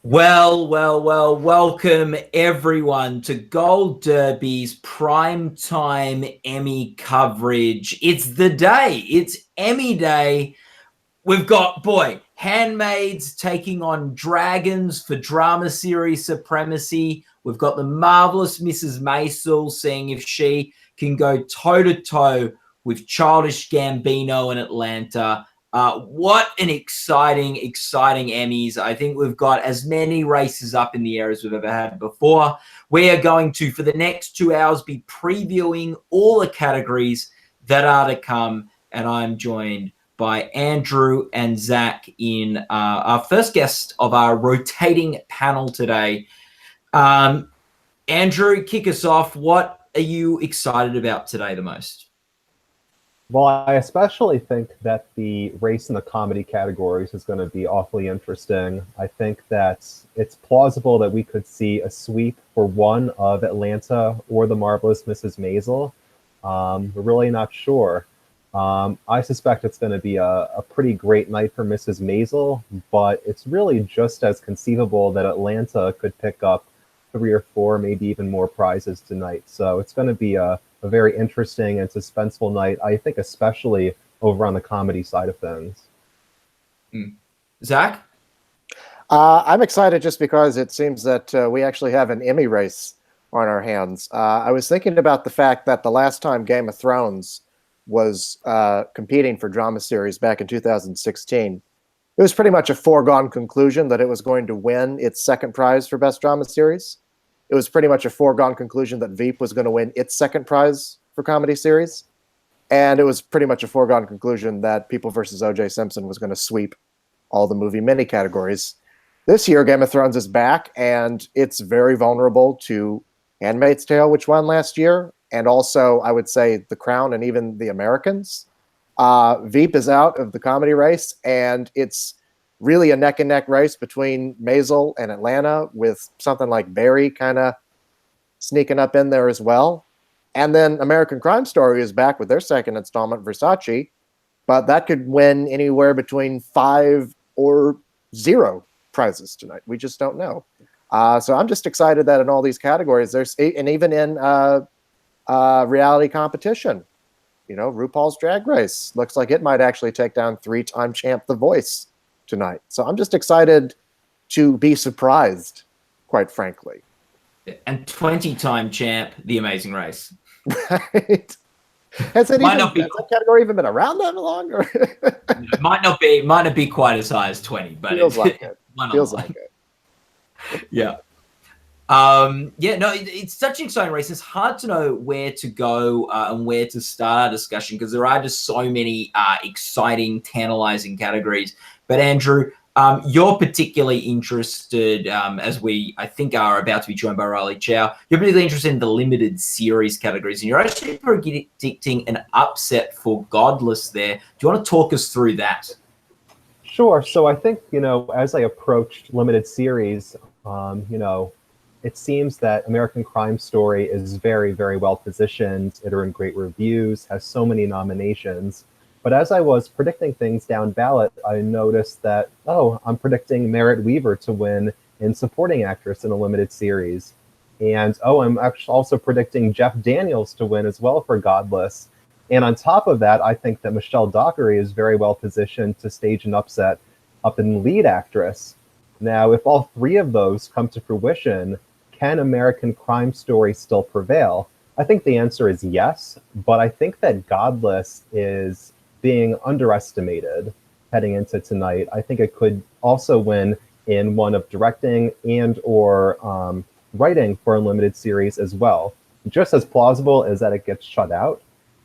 Welcome everyone to Gold Derby's Primetime Emmy coverage. It's the day. It's Emmy Day. We've got, Handmaids taking on Dragons for drama series supremacy. We've got the marvelous Mrs. Maisel seeing if she can go toe-to-toe with Childish Gambino in Atlanta. What an exciting Emmys. I think we've got as many races up in the air as we've ever had before. We are going to, for the next 2 hours, be previewing all the categories that are to come. And I'm joined by Andrew and Zach in our first guest of our rotating panel today. Andrew, kick us off. What are you excited about today the most? Well, I especially think that the race in the comedy categories is going to be awfully interesting. I think that it's plausible that we could see a sweep for one of Atlanta or the marvelous Mrs. Maisel. We're really not sure. I suspect it's going to be a pretty great night for Mrs. Maisel, but it's really just as conceivable that Atlanta could pick up 3 or 4, maybe even more prizes tonight. So it's going to be a very interesting and suspenseful night, I think, especially over on the comedy side of things. Zach? I'm excited just because it seems that we actually have an Emmy race on our hands. I was thinking about the fact that the last time Game of Thrones was competing for drama series back in 2016, it was pretty much a foregone conclusion that it was going to win its second prize for Best Drama Series. It was pretty much a foregone conclusion that Veep was going to win its second prize for comedy series. And it was pretty much a foregone conclusion that People vs. O.J. Simpson was going to sweep all the movie mini categories. This year, Game of Thrones is back, and it's very vulnerable to Handmaid's Tale, which won last year, and also, I would say, The Crown and even The Americans. Veep is out of the comedy race, and it's really a neck-and-neck race between Maisel and Atlanta, with something like Barry kind of sneaking up in there as well. And then American Crime Story is back with their second installment, Versace, but that could win anywhere between 5 or 0 prizes tonight. We just don't know. So I'm just excited that in all these categories, and even in reality competition, RuPaul's Drag Race looks like it might actually take down 3-time champ The Voice tonight. So I'm just excited to be surprised, quite frankly. And 20-time champ, The Amazing Race. Right. Has that category even been around that long? Or? It might not be quite as high as 20, but feels like it. Feels like it. Yeah. It's such an exciting race. It's hard to know where to go and where to start our discussion because there are just so many exciting, tantalizing categories. But Andrew, you're particularly interested, as we, I think, are about to be joined by Riley Chow, you're particularly interested in the limited series categories, and you're actually predicting an upset for Godless there. Do you want to talk us through that? Sure. So I think, as I approached limited series, it seems that American Crime Story is very, very well positioned. It earned great reviews, has so many nominations. But as I was predicting things down ballot, I noticed that, I'm predicting Merritt Wever to win in supporting actress in a limited series. And, I'm actually also predicting Jeff Daniels to win as well for Godless. And on top of that, I think that Michelle Dockery is very well positioned to stage an upset up in lead actress. Now, if all 3 of those come to fruition, can American Crime Story still prevail? I think the answer is yes, but I think that Godless is being underestimated heading into tonight. I think it could also win in one of directing and or writing for a limited series as well. Just as plausible as that it gets shut out,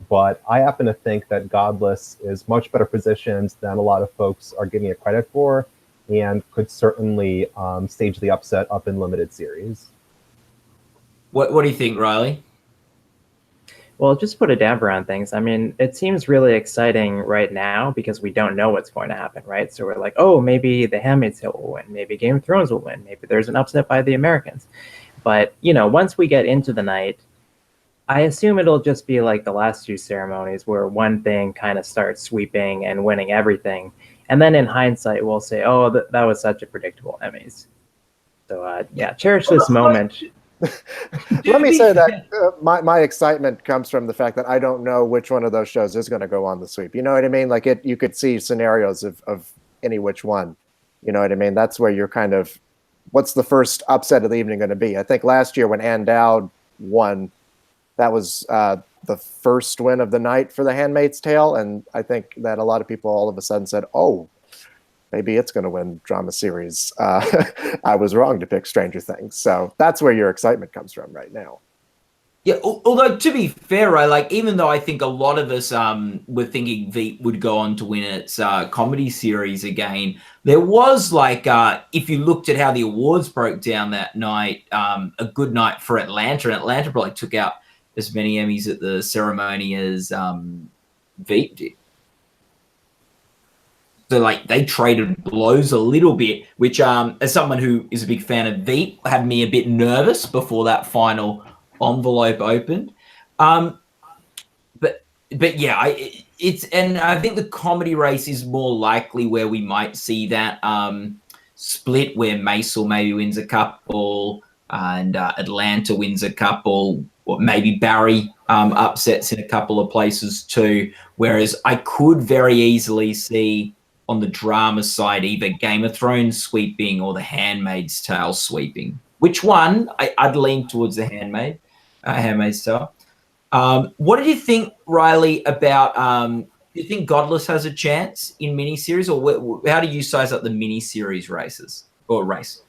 but I happen to think that Godless is much better positioned than a lot of folks are giving it credit for, and could certainly stage the upset up in limited series. What do you think, Riley? Well, just put a damper on things. I mean, it seems really exciting right now because we don't know what's going to happen, right? So we're like, maybe The Handmaid's Tale will win. Maybe Game of Thrones will win. Maybe there's an upset by The Americans. But, once we get into the night, I assume it'll just be like the last 2 ceremonies where one thing kind of starts sweeping and winning everything. And then in hindsight, we'll say, that was such a predictable Emmys. So yeah, cherish this moment. Let me say that my excitement comes from the fact that I don't know which one of those shows is going to go on the sweep. You know what I mean? Like you could see scenarios of any which one. You know what I mean? That's where you're kind of, what's the first upset of the evening going to be? I think last year when Ann Dowd won, that was the first win of the night for The Handmaid's Tale, and I think that a lot of people all of a sudden said, "Oh, maybe it's going to win drama series." I was wrong to pick Stranger Things. So that's where your excitement comes from right now. Yeah, although to be fair, right, like even though I think a lot of us were thinking Veep would go on to win its comedy series again, there was like, if you looked at how the awards broke down that night, a good night for Atlanta, and Atlanta probably took out as many Emmys at the ceremony as Veep did. So like they traded blows a little bit, which as someone who is a big fan of Veep, had me a bit nervous before that final envelope opened. But yeah, it's, and I think the comedy race is more likely where we might see that split, where Maisel maybe wins a couple and Atlanta wins a couple, or maybe Barry upsets in a couple of places too. Whereas I could very easily see on the drama side either Game of Thrones sweeping or The Handmaid's Tale sweeping. Which one? I'd lean towards The Handmaid's Tale. What did you think, Riley, about do you think Godless has a chance in miniseries, or how do you size up the miniseries races or race?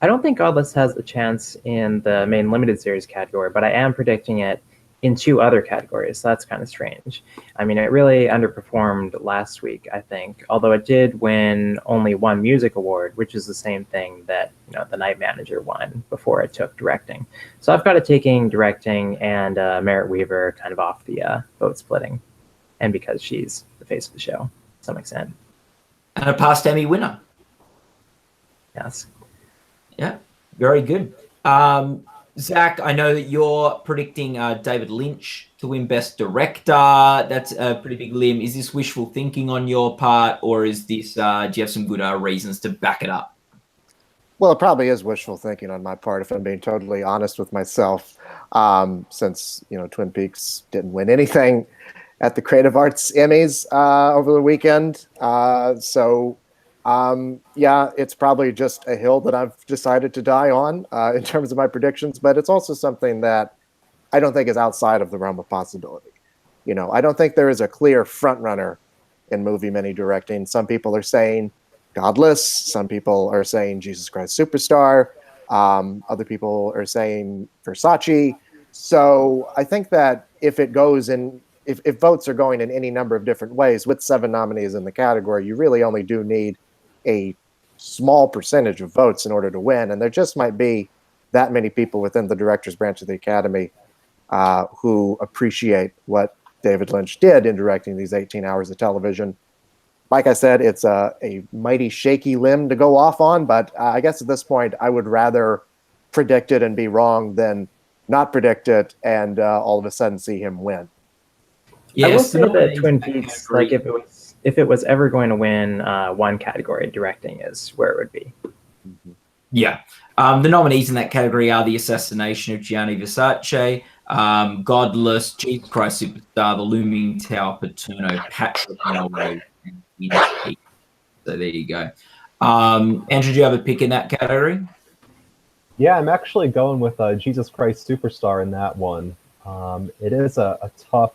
I don't think Godless has a chance in the main limited series category, but I am predicting it in 2 other categories. So that's kind of strange. I mean, it really underperformed last week, I think, although it did win only 1 music award, which is the same thing that, you know, The Night Manager won before it took directing. So I've got it taking directing and Merritt Weaver kind of off the vote splitting, and because she's the face of the show to some extent. And a past Emmy winner. Yes. Yeah, very good. Zach, I know that you're predicting David Lynch to win Best Director. That's a pretty big limb. Is this wishful thinking on your part, or is this? Do you have some good reasons to back it up? Well, it probably is wishful thinking on my part, if I'm being totally honest with myself, since, you know, Twin Peaks didn't win anything at the Creative Arts Emmys over the weekend. Yeah, it's probably just a hill that I've decided to die on in terms of my predictions, but it's also something that I don't think is outside of the realm of possibility. You know, I don't think there is a clear front runner in movie mini directing. Some people are saying Godless. Some people are saying Jesus Christ Superstar. Other people are saying Versace. So I think that if it goes in, if votes are going in any number of different ways with 7 nominees in the category, you really only do need a small percentage of votes in order to win. And there just might be that many people within the director's branch of the Academy who appreciate what David Lynch did in directing these 18 hours of television. Like I said, it's a mighty shaky limb to go off on, but I guess at this point I would rather predict it and be wrong than not predict it and all of a sudden see him win. Yes, I will say that Twin Peaks, like if it was ever going to win one category, directing is where it would be. Yeah. The nominees in that category are The Assassination of Gianni Versace, Godless, Jesus Christ Superstar, The Looming Tower, Paterno, Patrick Melrose, and Twin Peaks. So there you go. Andrew, do you have a pick in that category? Yeah, I'm actually going with Jesus Christ Superstar in that one. It is a tough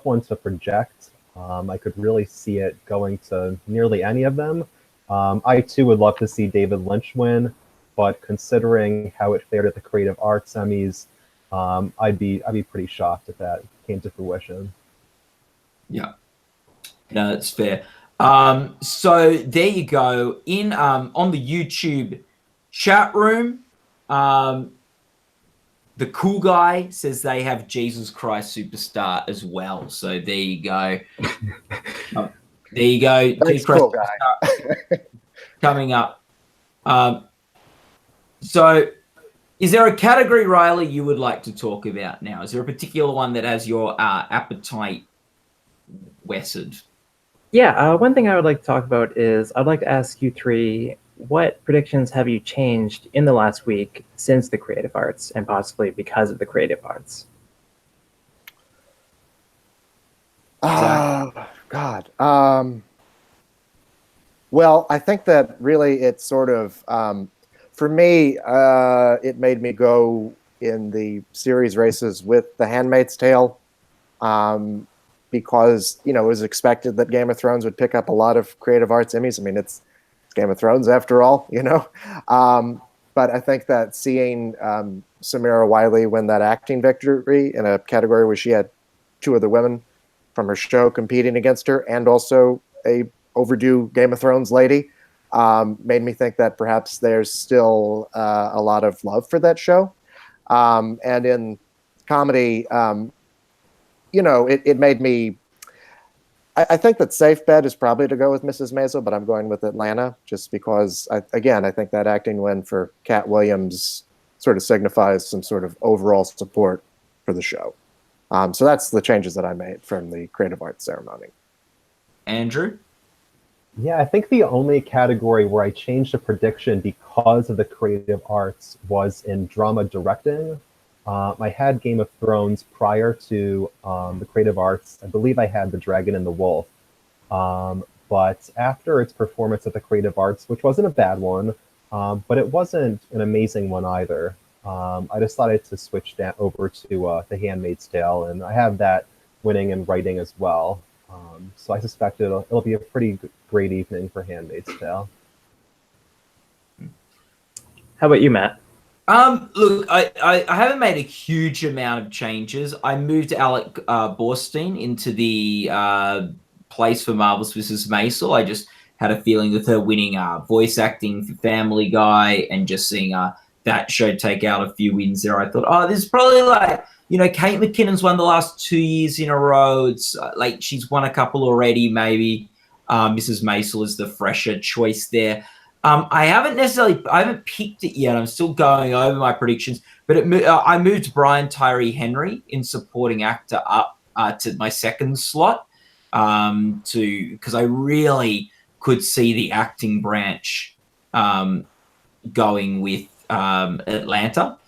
one to project. I could really see it going to nearly any of them. I too would love to see David Lynch win, but considering how it fared at the Creative Arts Emmys, I'd be pretty shocked if that came to fruition. Yeah, no, that's fair. So there you go. In on the YouTube chat room, the cool guy says they have Jesus Christ Superstar as well. So there you go. There you go. Thanks, cool guy. Coming up. So is there a category, Riley, you would like to talk about now? Is there a particular one that has your appetite whetted? Yeah, one thing I would like to talk about is I'd like to ask you 3 what predictions have you changed in the last week since the creative arts, and possibly because of the creative arts? Oh, God. Well, I think that really it's sort of, for me, it made me go in the series races with The Handmaid's Tale, because, it was expected that Game of Thrones would pick up a lot of creative arts Emmys. I mean, it's Game of Thrones after all, But I think that seeing Samira Wiley win that acting victory in a category where she had two other women from her show competing against her, and also a overdue Game of Thrones lady, made me think that perhaps there's still a lot of love for that show. And in comedy, it made me. I think that safe bet is probably to go with Mrs. Maisel, but I'm going with Atlanta just because, I think that acting win for Cat Williams sort of signifies some sort of overall support for the show. So that's the changes that I made from the creative arts ceremony. Andrew? Yeah, I think the only category where I changed a prediction because of the creative arts was in drama directing. I had Game of Thrones prior to the creative arts. I believe I had The Dragon and the Wolf. But after its performance at the creative arts, which wasn't a bad one, but it wasn't an amazing one either, I decided to switch that over to The Handmaid's Tale, and I have that winning in writing as well. So I suspect it'll be a pretty great evening for Handmaid's Tale. How about you, Matt? Look, I haven't made a huge amount of changes. I moved Alec Borstein into the place for Marvelous Mrs. Maisel. I just had a feeling with her winning voice acting for Family Guy and just seeing that show take out a few wins there. I thought, oh, this is probably like, Kate McKinnon's won the last 2 years in a row. It's like she's won a couple already. Maybe Mrs. Maisel is the fresher choice there. I haven't picked it yet. I'm still going over my predictions, but I moved Brian Tyree Henry in supporting actor up to my second slot because I really could see the acting branch going with Atlanta.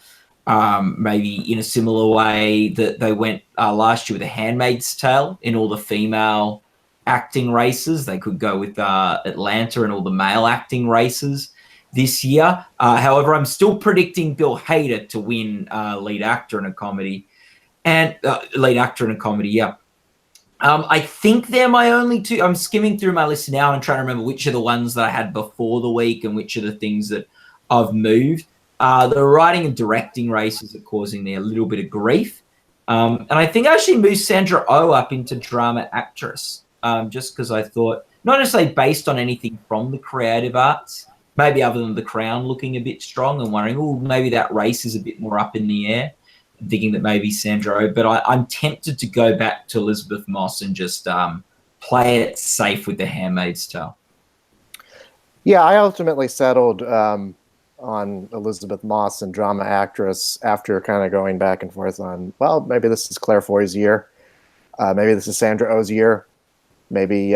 Maybe in a similar way that they went last year with The Handmaid's Tale in all the female acting races. They could go with Atlanta and all the male acting races this year. However, I'm still predicting Bill Hader to win lead actor in a comedy. And yeah. I think they're my only two. I'm skimming through my list now and trying to remember which are the ones that I had before the week and which are the things that I've moved. The writing and directing races are causing me a little bit of grief. And I think I actually moved Sandra Oh up into drama actress. Just because I thought, not necessarily based on anything from the creative arts, maybe other than The Crown looking a bit strong and wondering, oh, maybe that race is a bit more up in the air, thinking that maybe Sandra Oh, but I'm tempted to go back to Elizabeth Moss and just play it safe with The Handmaid's Tale. Yeah, I ultimately settled on Elizabeth Moss and drama actress after kind of going back and forth on, well, maybe this is Claire Foy's year. Maybe this is Sandra Oh's year. Maybe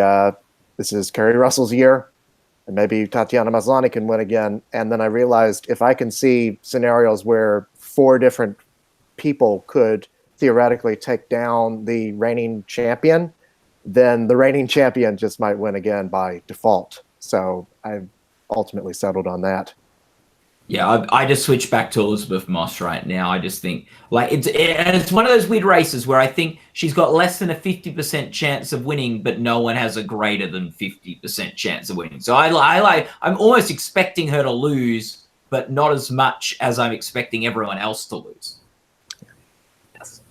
this is Kerry Russell's year, and maybe Tatiana Maslany can win again. And then I realized if I can see scenarios where 4 different people could theoretically take down the reigning champion, then the reigning champion just might win again by default. So I've ultimately settled on that. Yeah, I just switched back to Elizabeth Moss right now. I just think it's one of those weird races where I think she's got less than a 50% chance of winning, but no one has a greater than 50% chance of winning. So I'm almost expecting her to lose, but not as much as I'm expecting everyone else to lose. Yes.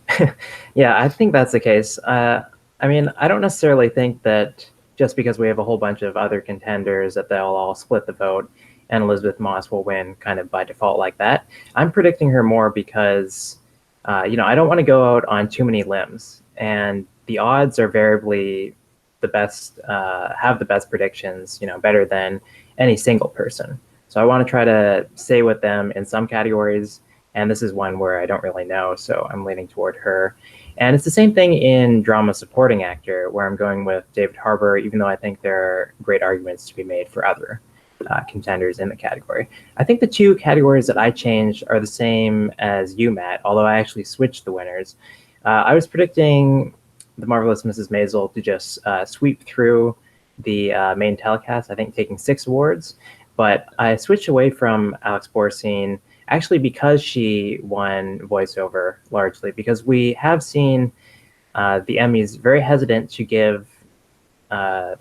Yeah, I think that's the case. I mean, I don't necessarily think that just because we have a whole bunch of other contenders that they'll all split the vote and Elizabeth Moss will win kind of by default like that. I'm predicting her more because, I don't want to go out on too many limbs. And the odds are variably the best, have the best predictions, better than any single person. So I want to try to stay with them in some categories. And this is one where I don't really know, so I'm leaning toward her. And it's the same thing in drama supporting actor, where I'm going with David Harbour, even though I think there are great arguments to be made for other contenders in the category. I think the two categories that I changed are the same as you, Matt, although I actually switched the winners. I was predicting The Marvelous Mrs. Maisel to just sweep through the main telecast, I think taking 6 awards, but I switched away from Alex Borstein actually because she won voiceover largely, because we have seen the Emmys very hesitant to give a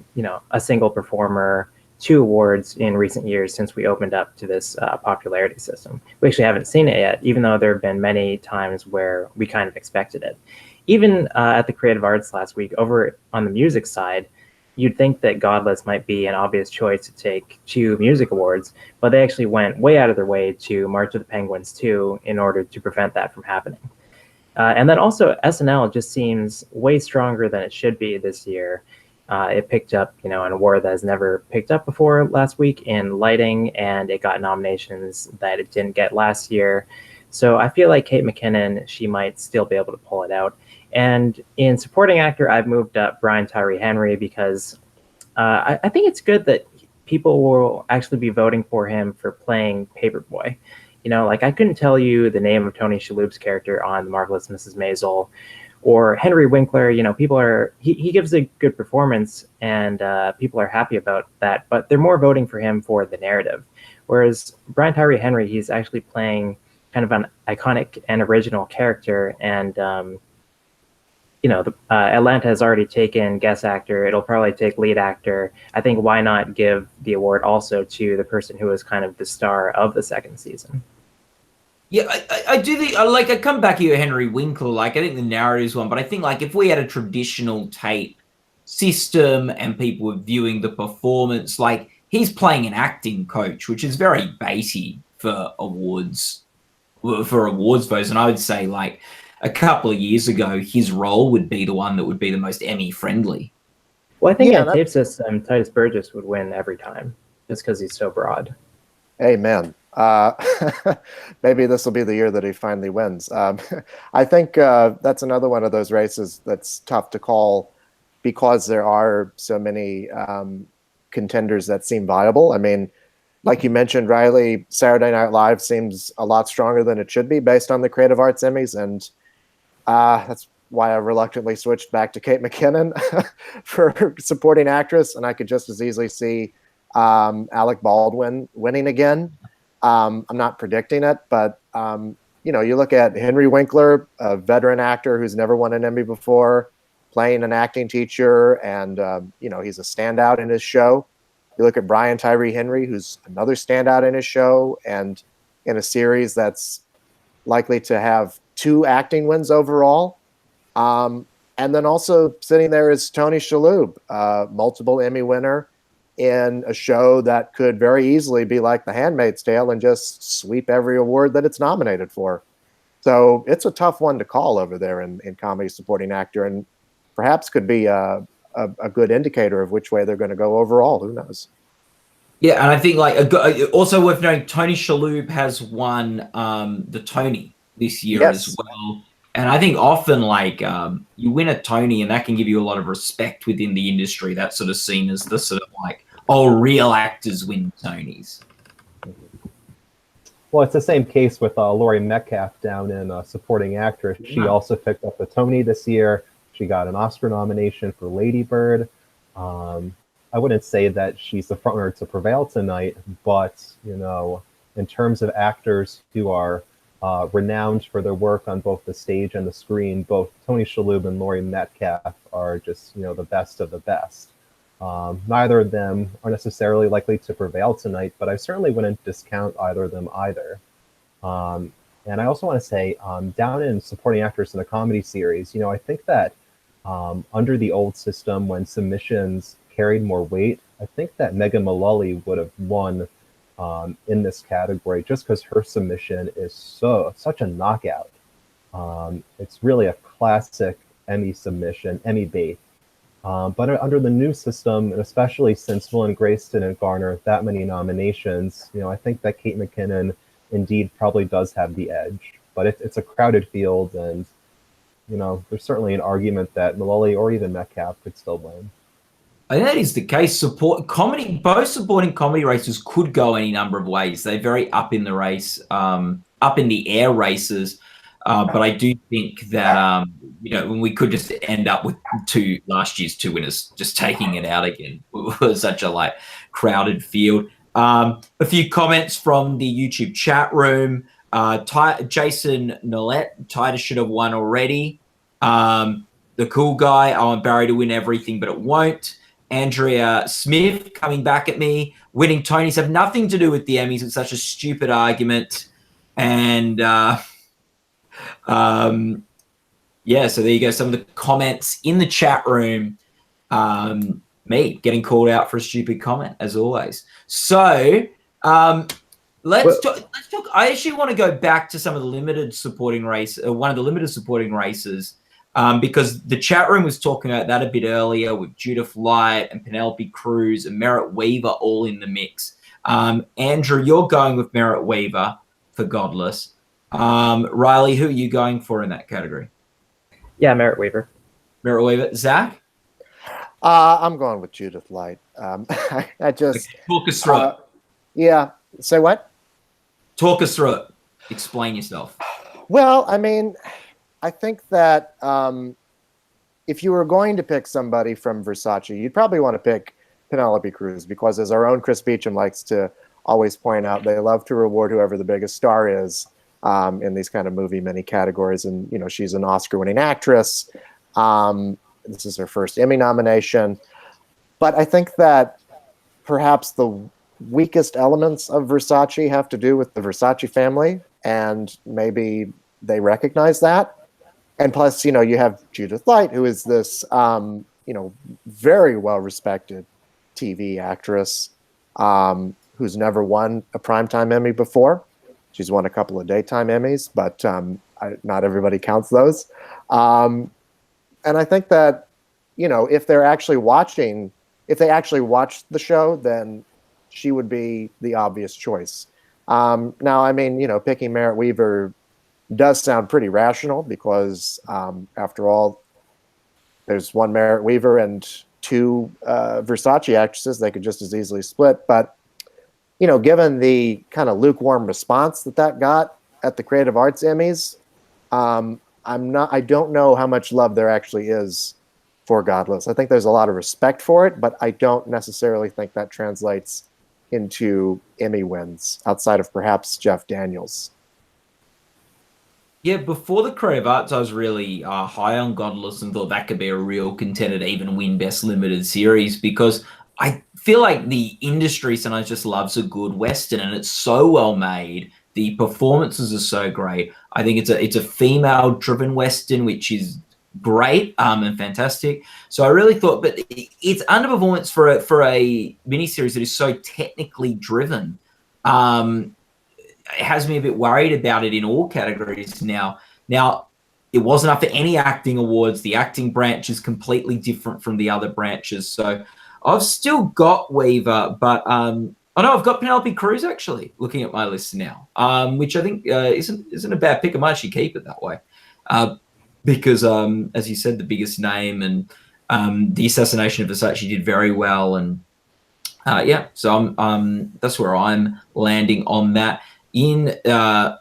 single performer 2 awards in recent years since we opened up to this popularity system. We actually haven't seen it yet, even though there have been many times where we kind of expected it. Even at the Creative Arts last week, over on the music side, you'd think that Godless might be an obvious choice to take 2 music awards, but they actually went way out of their way to March of the Penguins 2 in order to prevent that from happening. And then also SNL just seems way stronger than it should be this year. It picked up, an award that has never picked up before last week in lighting, and it got nominations that it didn't get last year. So I feel like Kate McKinnon, she might still be able to pull it out. And in supporting actor, I've moved up Brian Tyree Henry because I think it's good that people will actually be voting for him for playing Paperboy. I couldn't tell you the name of Tony Shalhoub's character on The Marvelous Mrs. Maisel, or Henry Winkler. He gives a good performance, and people are happy about that, but they're more voting for him for the narrative. Whereas Brian Tyree Henry, he's actually playing kind of an iconic and original character, and Atlanta has already taken guest actor. It'll probably take lead actor. I think why not give the award also to the person who was kind of the star of the second season? Yeah, I do think, I come back here, Henry Winkler, I think the narrative's one, but I think, if we had a traditional tape system and people were viewing the performance, he's playing an acting coach, which is very baity for awards votes. And I would say, a couple of years ago, his role would be the one that would be the most Emmy-friendly. Well, I think in tape system, Titus Burgess would win every time, just because he's so broad. Amen. Maybe this will be the year that he finally wins. I think that's another one of those races that's tough to call because there are so many contenders that seem viable. I mean, like you mentioned, Riley, Saturday Night Live seems a lot stronger than it should be based on the Creative Arts Emmys, and that's why I reluctantly switched back to Kate McKinnon for supporting actress, and I could just as easily see Alec Baldwin winning again. I'm not predicting it, but you look at Henry Winkler, a veteran actor who's never won an Emmy before, playing an acting teacher, and he's a standout in his show. You look at Brian Tyree Henry, who's another standout in his show, and in a series that's likely to have 2 acting wins overall. And then also sitting there is Tony Shalhoub, multiple Emmy winner, in a show that could very easily be like The Handmaid's Tale and just sweep every award that it's nominated for. So it's a tough one to call over there in comedy supporting actor, and perhaps could be a good indicator of which way they're going to go overall. Who knows? Yeah, and I think also worth noting, Tony Shalhoub has won the Tony this year as well. And I think often you win a Tony and that can give you a lot of respect within the industry. That's sort of seen as the sort of real actors win Tonys. Well, it's the same case with Laurie Metcalf down in supporting actress. She also picked up a Tony this year. She got an Oscar nomination for Lady Bird. I wouldn't say that she's the frontrunner to prevail tonight, but in terms of actors who are renowned for their work on both the stage and the screen, both Tony Shalhoub and Laurie Metcalf are just the best of the best. Neither of them are necessarily likely to prevail tonight, but I certainly wouldn't discount either of them either. And I also want to say, down in supporting actress in a comedy series, I think that under the old system, when submissions carried more weight, I think that Megan Mullally would have won in this category just because her submission is such a knockout. It's really a classic Emmy submission, Emmy bait. But under the new system, and especially since Will and Grace didn't garner that many nominations, I think that Kate McKinnon indeed probably does have the edge. But it's a crowded field, and there's certainly an argument that Mullally or even Metcalf could still win. I think that is the case. Both supporting comedy races could go any number of ways. They're very up in the race, up in the air races. But I do think that when we could just end up with last year's two winners just taking it out again. It was such a crowded field. A few comments from the YouTube chat room. Jason Nolette, Titus should have won already. The cool guy, I want Barry to win everything, but it won't. Andrea Smith coming back at me. Winning Tonys have nothing to do with the Emmys. It's such a stupid argument. And yeah, so there you go. Some of the comments in the chat room. Me getting called out for a stupid comment, as always. So let's talk. I actually want to go back to some of the limited supporting race, one of the limited supporting races. Because the chat room was talking about that a bit earlier with Judith Light and Penelope Cruz and Merritt Weaver all in the mix. Andrew, you're going with Merritt Weaver for Godless. Riley, who are you going for in that category? Yeah, Merritt Weaver. Merritt Weaver. Zach? I'm going with Judith Light. I just... Talk us through it. Yeah. Say what? Talk us through it. Explain yourself. Well, I mean... I think that if you were going to pick somebody from Versace, you'd probably want to pick Penelope Cruz because, as our own Chris Beecham likes to always point out, they love to reward whoever the biggest star is in these kind of movie mini categories. And, she's an Oscar-winning actress. This is her first Emmy nomination. But I think that perhaps the weakest elements of Versace have to do with the Versace family, and maybe they recognize that. And plus, you have Judith Light, who is this, very well-respected TV actress who's never won a Primetime Emmy before. She's won a couple of Daytime Emmys, but not everybody counts those. And I think that, if they actually watched the show, then she would be the obvious choice. Now, I mean, picking Merritt Weaver does sound pretty rational because, after all, there's one Merritt Weaver and two Versace actresses. They could just as easily split. But, given the kind of lukewarm response that got at the Creative Arts Emmys, I don't know how much love there actually is for Godless. I think there's a lot of respect for it, but I don't necessarily think that translates into Emmy wins outside of perhaps Jeff Daniels. Yeah, before the Creative Arts, I was really high on Godless and thought that could be a real contender to even win Best Limited Series because I feel like the industry sometimes just loves a good Western and it's so well made. The performances are so great. I think it's a female-driven Western, which is great and fantastic. So I really thought, but it's underperformance for a miniseries that is so technically driven. It has me a bit worried about it in all categories now. Now, it wasn't up for any acting awards. The acting branch is completely different from the other branches. So I've still got Weaver, but I've got Penelope Cruz actually looking at my list now, which I think isn't a bad pick. I might actually keep it that way because, as you said, the biggest name and the assassination of Versace did very well. And yeah, so that's where I'm landing on that. In the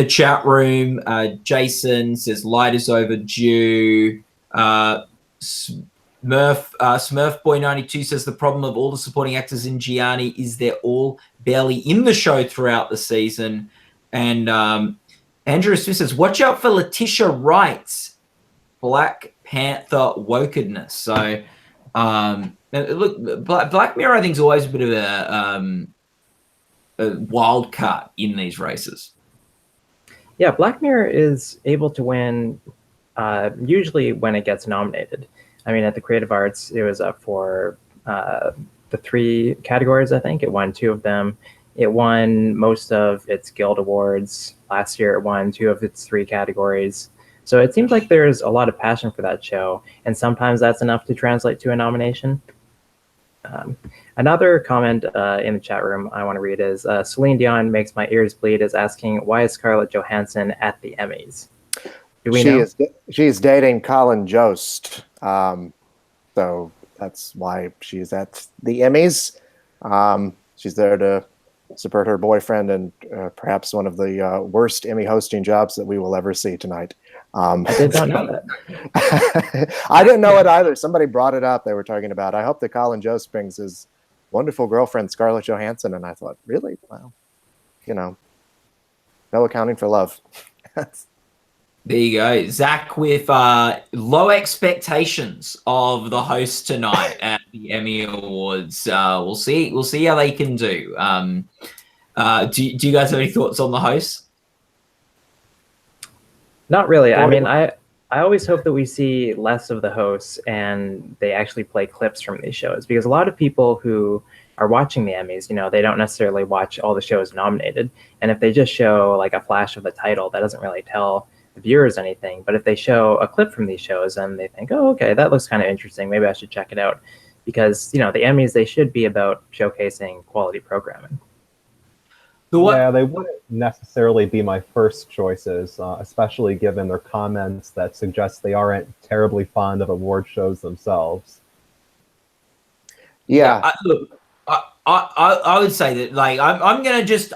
chat room, Jason says Light is overdue. Smurf Boy 92 says the problem of all the supporting actors in Gianni is they're all barely in the show throughout the season. And Andrew Smith says, watch out for Letitia Wright's Black Panther wokeness. So look, Black Mirror I think is always a bit of a wild card in these races. Yeah, Black Mirror is able to win usually when it gets nominated. I mean, at the Creative Arts, it was up for the 3 categories, I think. It won 2 of them. It won most of its Guild Awards. Last year, it won 2 of its 3 categories. So it seems like there's a lot of passion for that show, and sometimes that's enough to translate to a nomination. Another comment in the chat room I want to read is Celine Dion makes my ears bleed is asking, why is Scarlett Johansson at the Emmys? Do we know? She's dating Colin Jost. So that's why she's at the Emmys. She's there to support her boyfriend and perhaps one of the worst Emmy hosting jobs that we will ever see tonight. I did not know that. I didn't know it either. Somebody brought it up. They were talking about, I hope that Colin Jost brings his wonderful girlfriend, Scarlett Johansson. And I thought, really? Well, no accounting for love. There you go. Zach with low expectations of the host tonight at the Emmy Awards. We'll see how they can do. Do you guys have any thoughts on the host? Not really. I mean, I always hope that we see less of the hosts and they actually play clips from these shows, because a lot of people who are watching the Emmys, they don't necessarily watch all the shows nominated. And if they just show like a flash of the title, that doesn't really tell the viewers anything. But if they show a clip from these shows and they think, oh, okay, that looks kind of interesting, maybe I should check it out. Because, the Emmys, they should be about showcasing quality programming. Yeah, they wouldn't necessarily be my first choices, especially given their comments that suggest they aren't terribly fond of award shows themselves. Yeah. Look, I would say that I'm gonna just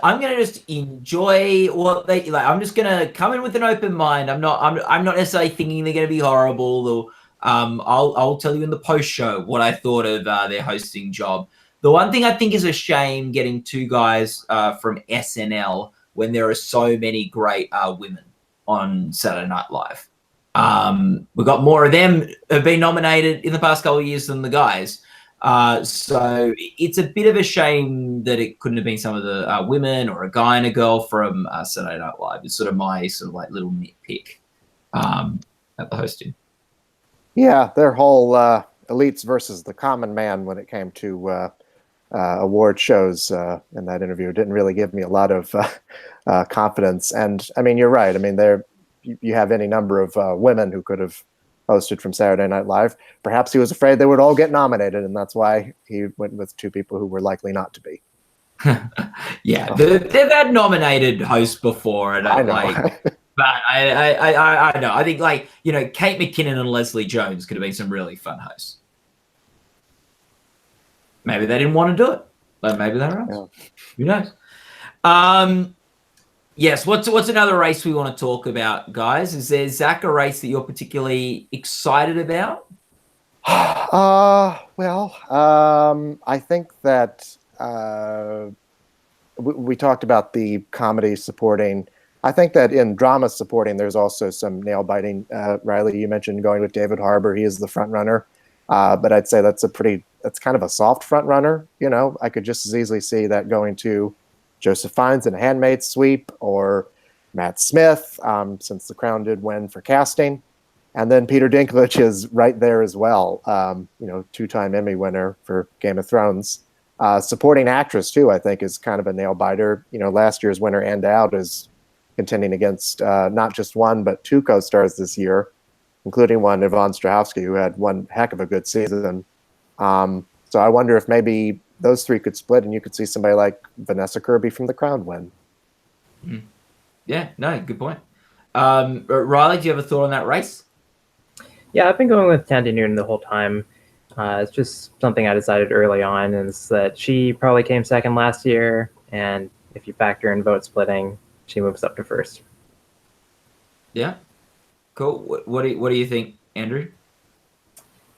enjoy what they like. I'm just gonna come in with an open mind. I'm not necessarily thinking they're gonna be horrible. Or I'll tell you in the post show what I thought of their hosting job. The one thing I think is a shame getting two guys from SNL when there are so many great women on Saturday Night Live. We've got more of them have been nominated in the past couple of years than the guys. So it's a bit of a shame that it couldn't have been some of the women or a guy and a girl from Saturday Night Live. It's sort of my little nitpick at the hosting. Yeah, their whole elites versus the common man when it came to award shows in that interview didn't really give me a lot of confidence. And I mean, you're right. I mean, you have any number of women who could have hosted from Saturday Night Live. Perhaps he was afraid they would all get nominated, and that's why he went with two people who were likely not to be. Yeah, they've had nominated hosts before, and I know. But I know. I think Kate McKinnon and Leslie Jones could have been some really fun hosts. Maybe they didn't want to do it, but maybe they're right. Yeah. Who knows? Yes. What's another race we want to talk about, guys? Is there, Zach, a race that you're particularly excited about? I think that we talked about the comedy supporting. I think that in drama supporting, there's also some nail biting. Riley, you mentioned going with David Harbour. He is the front runner, but I'd say that's kind of a soft front runner. I could just as easily see that going to Joseph Fiennes in A Handmaid's Sweep, or Matt Smith, since The Crown did win for casting. And then Peter Dinklage is right there as well, two-time Emmy winner for Game of Thrones. Supporting actress, too, I think is kind of a nail-biter. Last year's winner, Ann Dowd, is contending against not just one, but two co-stars this year, including one, Yvonne Strahovski, who had one heck of a good season. So I wonder if maybe those three could split and you could see somebody like Vanessa Kirby from The Crown win. Yeah, no, good point. Riley, do you have a thought on that race? Yeah, I've been going with Tandy Newton the whole time. It's just something I decided early on, is that she probably came second last year, and if you factor in vote splitting, she moves up to first. Yeah, cool. What do you think, Andrew?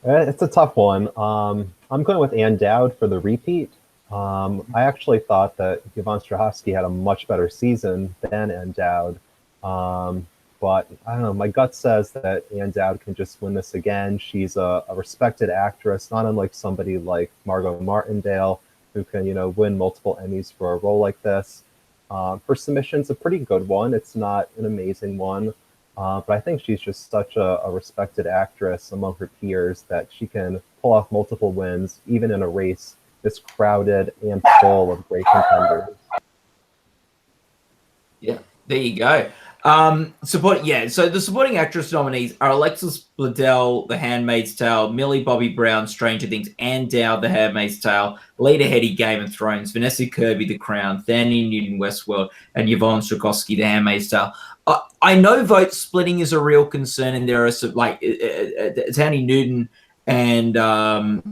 It's a tough one. I'm going with Ann Dowd for the repeat. I actually thought that Yvonne Strahovski had a much better season than Ann Dowd. But I don't know, my gut says that Ann Dowd can just win this again. She's a respected actress, not unlike somebody like Margot Martindale, who can, win multiple Emmys for a role like this. Her submission's a pretty good one. It's not an amazing one. But I think she's just such a respected actress among her peers that she can pull off multiple wins, even in a race this crowded and full of great contenders. Yeah, there you go. So the supporting actress nominees are Alexis Bledel, The Handmaid's Tale, Millie Bobby Brown, Stranger Things, Ann Dowd, The Handmaid's Tale, Lita Headey, Game of Thrones, Vanessa Kirby, The Crown, Thandie Newton, Westworld, and Yvonne Strahovski, The Handmaid's Tale. I know vote splitting is a real concern, and there are some Thandie Newton and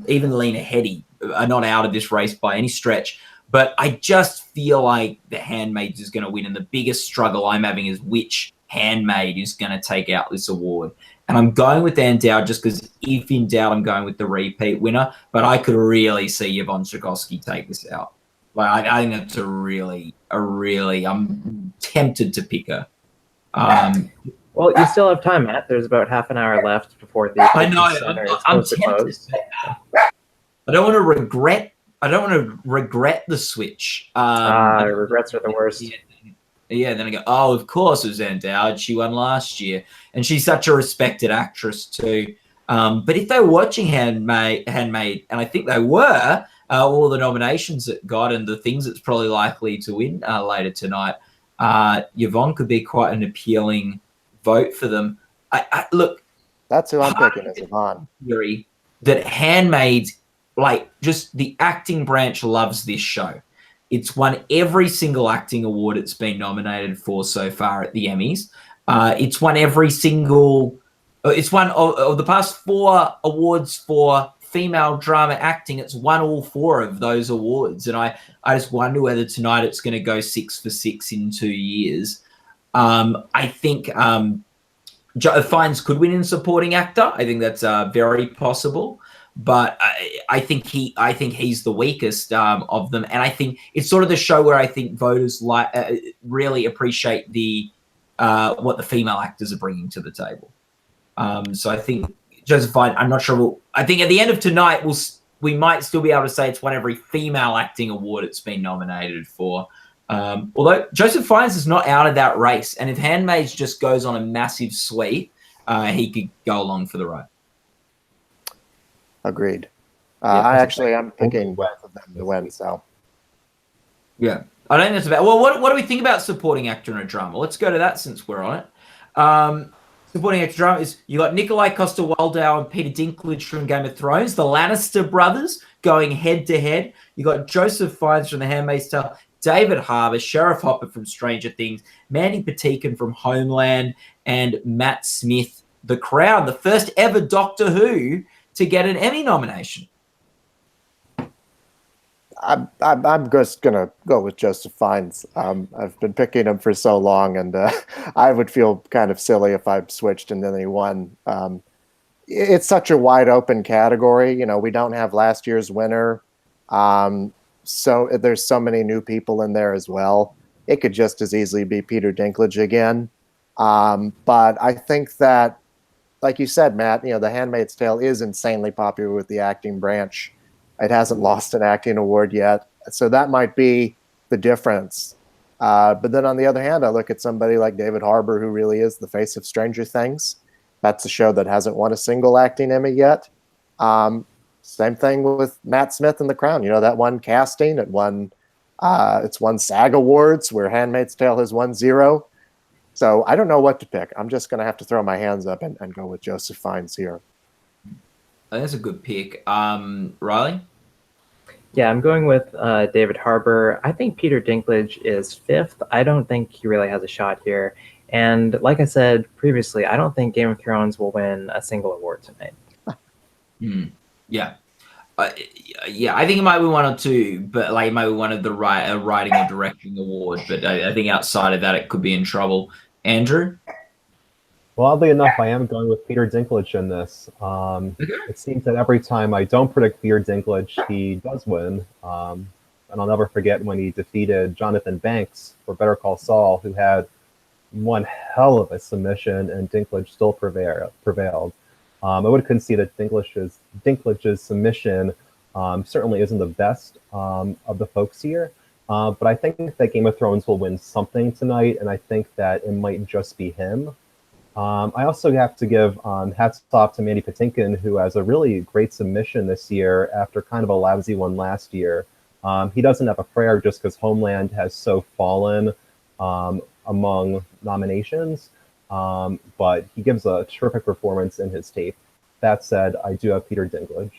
even Lena Headey are not out of this race by any stretch. But I just feel like The Handmaid is going to win, and the biggest struggle I'm having is which handmaid is going to take out this award. And I'm going with Ann Dowd just because if in doubt, I'm going with the repeat winner. But I could really see Yvonne Strahovski take this out. Like, I think that's a really, I'm tempted to pick her. Well, you still have time, Matt. There's about half an hour left before the I know. center is I'm supposed to tempted. close. I don't want to regret. I don't want to regret the switch. Regrets are the worst. Yeah, then I go, oh, of course it was Ann Dowd. She won last year. And she's such a respected actress too. But if they were watching Handmaid, and I think they were, all the nominations it got and the things it's probably likely to win later tonight, Yvonne could be quite an appealing vote for them. Look. That's who I'm picking is Yvonne. Theory that Handmaid's, like, just the acting branch loves this show. It's won every single acting award it's been nominated for so far at the Emmys. It's won every single. It's won of the past 4 awards for female drama acting. It's won all 4 of those awards, and I just wonder whether tonight it's going to go 6 for 6 in 2 years. I think Fiennes could win in supporting actor. I think that's very possible. But I think he's the weakest of them, and I think it's sort of the show where I think voters really appreciate the what the female actors are bringing to the table. So I think Joseph Fiennes. I'm not sure. I think at the end of tonight, we might still be able to say it's won every female acting award it's been nominated for. Although Joseph Fiennes is not out of that race, and if Handmaid's just goes on a massive sweep, he could go along for the ride. Agreed. Yeah, I'm picking both of them to win. So, yeah, I don't think that's about. Well, what do we think about supporting actor in a drama? Let's go to that since we're on it. Supporting actor drama is you got Nikolai Coster-Waldau and Peter Dinklage from Game of Thrones, the Lannister brothers going head to head. You got Joseph Fiennes from The Handmaid's Tale, David Harbour, Sheriff Hopper from Stranger Things, Mandy Patinkin from Homeland, and Matt Smith, The Crown, the first ever Doctor Who to get an Emmy nomination. I'm just gonna go with Joseph Fiennes. I've been picking him for so long, and I would feel kind of silly if I switched and then he won. It's such a wide open category. You know, we don't have last year's winner, so there's so many new people in there as well. It could just as easily be Peter Dinklage again. But I think that, like you said, Matt, you know, The Handmaid's Tale is insanely popular with the acting branch. It hasn't lost an acting award yet. So that might be the difference. But then on the other hand, I look at somebody like David Harbour, who really is the face of Stranger Things. That's a show that hasn't won a single acting Emmy yet. Same thing with Matt Smith and The Crown. You know, that won casting. It's won SAG Awards, where Handmaid's Tale has won 0. So I don't know what to pick. I'm just going to have to throw my hands up and go with Joseph Fiennes here. That's a good pick. Riley? Yeah, I'm going with David Harbour. I think Peter Dinklage is 5th. I don't think he really has a shot here. And like I said previously, I don't think Game of Thrones will win a single award tonight. Yeah. Yeah, I think it might be 1 or 2, but like it might be one of the writing or directing award. But I think outside of that, it could be in trouble. Andrew? Well, oddly enough, I am going with Peter Dinklage in this. It seems that every time I don't predict Peter Dinklage, he does win. And I'll never forget when he defeated Jonathan Banks for Better Call Saul, who had one hell of a submission, and Dinklage still prevailed. I would concede that Dinklage's submission certainly isn't the best of the folks here. But I think that Game of Thrones will win something tonight, and I think that it might just be him. I also have to give hats off to Mandy Patinkin, who has a really great submission this year after kind of a lousy one last year. He doesn't have a prayer just because Homeland has so fallen among nominations, but he gives a terrific performance in his tape. That said, I do have Peter Dinklage.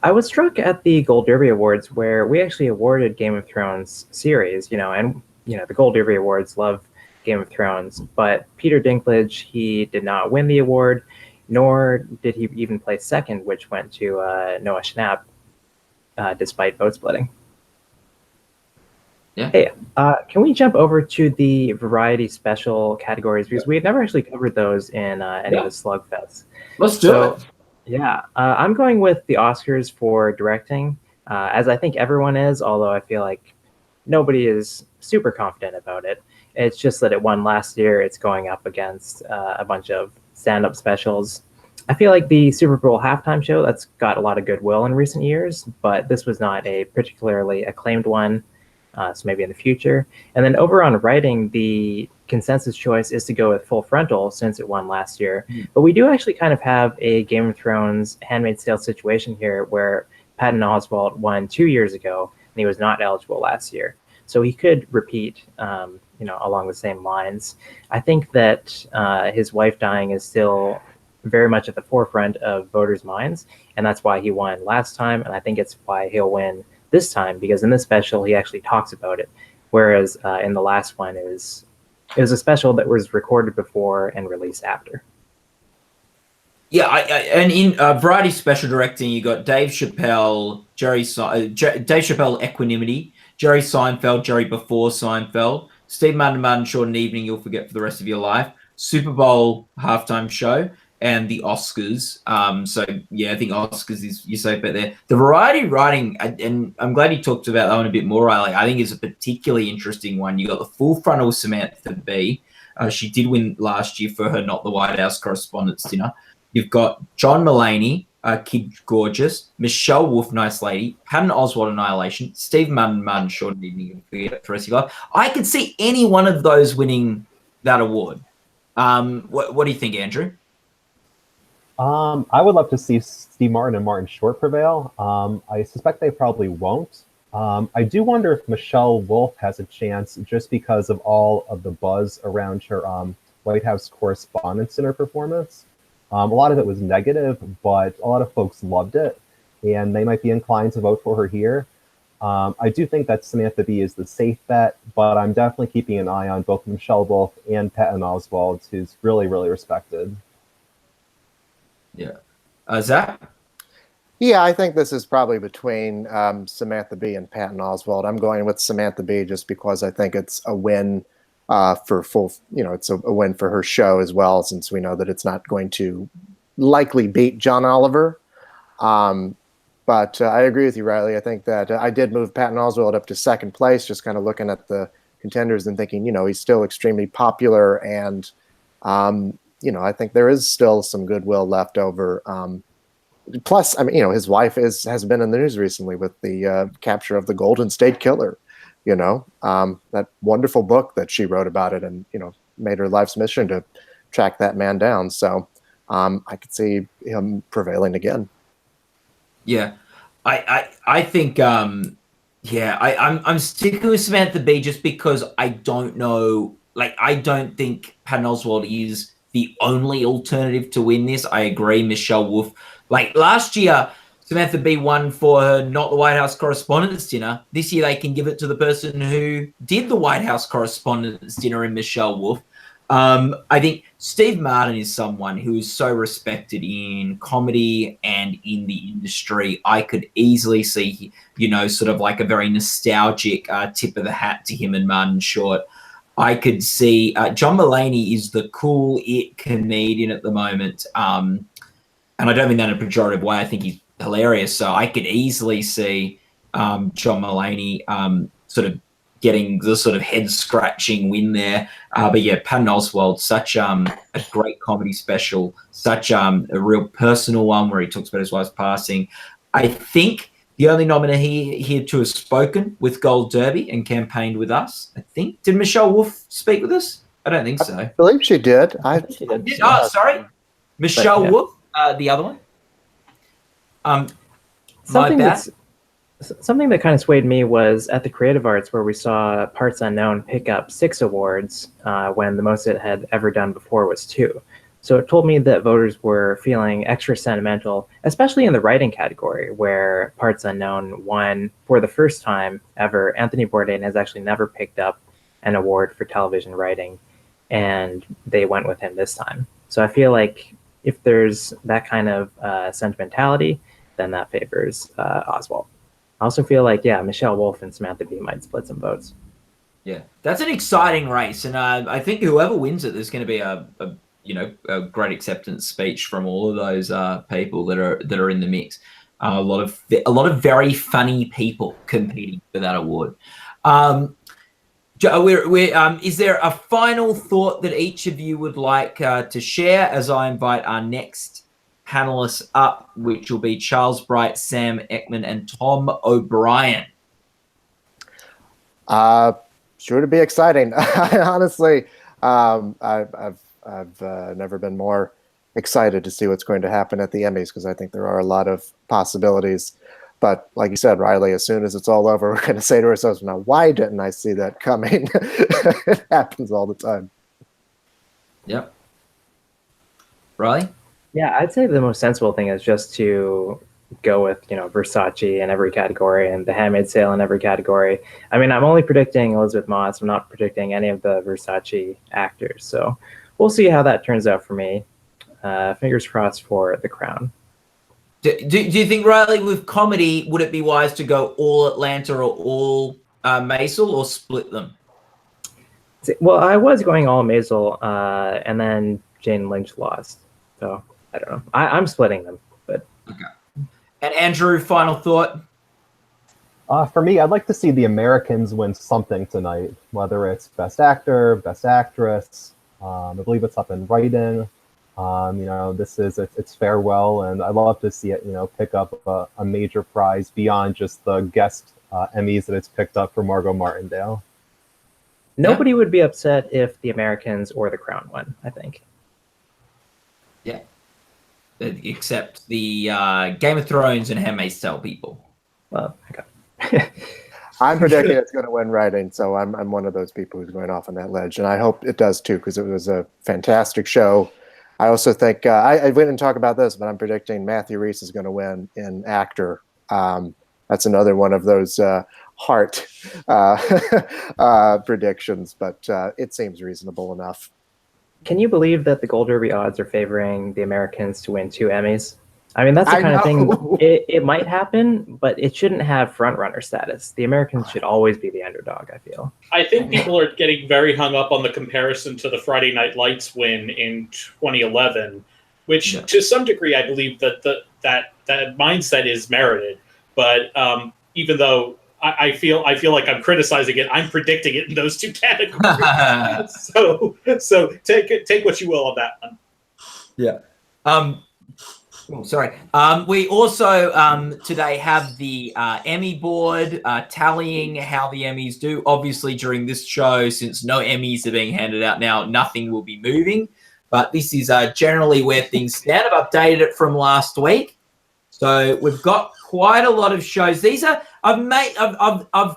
I was struck at the Gold Derby Awards where we actually awarded Game of Thrones series, and the Gold Derby Awards love Game of Thrones, but Peter Dinklage, he did not win the award. nor did he even place second, which went to Noah Schnapp, despite vote splitting. Yeah. Hey, can we jump over to the variety special categories, because we had never actually covered those in any of the Slugfests. Let's do it. Yeah, I'm going with the Oscars for directing, as I think everyone is, although I feel like nobody is super confident about it. It's just that it won last year. It's going up against a bunch of stand-up specials. I feel like the Super Bowl halftime show, that's got a lot of goodwill in recent years, but this was not a particularly acclaimed one, so maybe in the future. And then over on writing, the consensus choice is to go with Full Frontal since it won last year. But we do actually kind of have a Game of Thrones Handmaid's Tale situation here where Patton Oswalt won 2 years ago and he was not eligible last year. So he could repeat, along the same lines. I think that his wife dying is still very much at the forefront of voters' minds, and that's why he won last time, and I think it's why he'll win this time, because in this special he actually talks about it, whereas in the last one it was a special that was recorded before and released after. Yeah, and in variety special directing, you got Dave Chappelle, Dave Chappelle, Equanimity, Jerry Seinfeld, Jerry Before Seinfeld, Steve Martin, Short and Evening, You'll Forget for the Rest of Your Life, Super Bowl halftime show, and the Oscars. So yeah, I think Oscars is your safe bet there. The variety writing, and I'm glad you talked about that one a bit more, Riley. I think is a particularly interesting one. You got the Full Frontal Samantha Bee. She did win last year for her Not the White House Correspondents' Dinner. You've got John Mulaney, Kid Gorgeous, Michelle Wolf, Nice Lady, Patton Oswalt, Annihilation, Steve Martin, Short and Evening, You'll Forget for the Rest of Your Life. I could see any one of those winning that award. What do you think, Andrew? I would love to see Steve Martin and Martin Short prevail. I suspect they probably won't. I do wonder if Michelle Wolf has a chance just because of all of the buzz around her White House Correspondents' Dinner performance. A lot of it was negative, but a lot of folks loved it, and they might be inclined to vote for her here. I do think that Samantha Bee is the safe bet, but I'm definitely keeping an eye on both Michelle Wolf and Patton Oswalt, who's really, really respected. Yeah. Zach? Yeah, I think this is probably between Samantha Bee and Patton Oswalt. I'm going with Samantha Bee just because I think it's a win for full, it's a win for her show as well, since we know that it's not going to likely beat John Oliver. But I agree with you, Riley. I think that I did move Patton Oswalt up to second place, just kind of looking at the contenders and thinking, he's still extremely popular, and I think there is still some goodwill left over. Plus, his wife has been in the news recently with the capture of the Golden State Killer. That wonderful book that she wrote about it, and made her life's mission to track that man down. So I could see him prevailing again. Yeah, I think I'm sticking with Samantha Bee just because I don't know. I don't think Patton Oswalt is the only alternative to win this. I agree, Michelle Wolf. Last year, Samantha Bee won for her Not the White House Correspondents' Dinner. This year, they can give it to the person who did the White House Correspondents' Dinner in Michelle Wolf. I think Steve Martin is someone who is so respected in comedy and in the industry. I could easily see, sort of like a very nostalgic tip of the hat to him and Martin Short. I could see John Mulaney is the cool it comedian at the moment. And I don't mean that in a pejorative way. I think he's hilarious. So I could easily see John Mulaney sort of getting the sort of head-scratching win there. But yeah, Patton Oswalt, such a great comedy special, such a real personal one where he talks about his wife's passing. I think the only nominee here to have spoken with Gold Derby and campaigned with us, I think. Did Michelle Wolf speak with us? I don't think so. I believe she did. I think she did. Oh, sorry. Michelle Wolf, the other one. Something that kind of swayed me was at the Creative Arts, where we saw Parts Unknown pick up 6 awards when the most it had ever done before was 2. So it told me that voters were feeling extra sentimental, especially in the writing category, where Parts Unknown won for the first time ever. Anthony Bourdain has actually never picked up an award for television writing, and they went with him this time. So I feel like if there's that kind of sentimentality, then that favors Oswald. I also feel like, yeah, Michelle Wolf and Samantha Bee might split some votes. Yeah, that's an exciting race, and I think whoever wins it, there's going to be a great acceptance speech from all of those people that are in the mix. A lot of very funny people competing for that award. Is there a final thought that each of you would like to share as I invite our next panelists up, which will be Charles Bright, Sam Eckmann, and Tom O'Brien? Sure to be exciting. Honestly, I've never been more excited to see what's going to happen at the Emmys, because I think there are a lot of possibilities. But like you said, Riley, as soon as it's all over, we're going to say to ourselves, now, why didn't I see that coming? It happens all the time. Yep. Riley? Yeah, I'd say the most sensible thing is just to go with, Versace in every category and The Handmaid's Tale in every category. I mean, I'm only predicting Elizabeth Moss. I'm not predicting any of the Versace actors. So we'll see how that turns out for me. Fingers crossed for The Crown. Do you think, Riley, with comedy, would it be wise to go all Atlanta or all Maisel, or split them? Well, I was going all Maisel, and then Jane Lynch lost. So I don't know. I'm splitting them. But okay. And Andrew, final thought? For me, I'd like to see the Americans win something tonight, whether it's Best Actor, Best Actress. I believe it's up in write-in. It's farewell, and I love to see it, pick up a major prize beyond just the guest Emmys that it's picked up for Margot Martindale. Nobody would be upset if the Americans or The Crown won, I think. Yeah. Except the Game of Thrones and Handmaid's Tale people. Well, okay. I'm predicting it's going to win writing, so I'm one of those people who's going off on that ledge, and I hope it does too, because it was a fantastic show. I also think I didn't talk about this, but I'm predicting Matthew Rhys is going to win in actor. That's another one of those heart predictions, but it seems reasonable enough. Can you believe that the Gold Derby odds are favoring the Americans to win 2 Emmys? I mean, that's the kind of thing, it might happen, but it shouldn't have front-runner status. The Americans should always be the underdog, I feel. I think people are getting very hung up on the comparison to the Friday Night Lights win in 2011, which to some degree I believe that that mindset is merited. But even though I feel like I'm criticizing it, I'm predicting it in those 2 categories. so take what you will on that one. Yeah. Sorry. We also today have the Emmy board tallying how the Emmys do. Obviously, during this show, since no Emmys are being handed out now, nothing will be moving. But this is generally where things stand. I've updated it from last week, so we've got quite a lot of shows. These are I've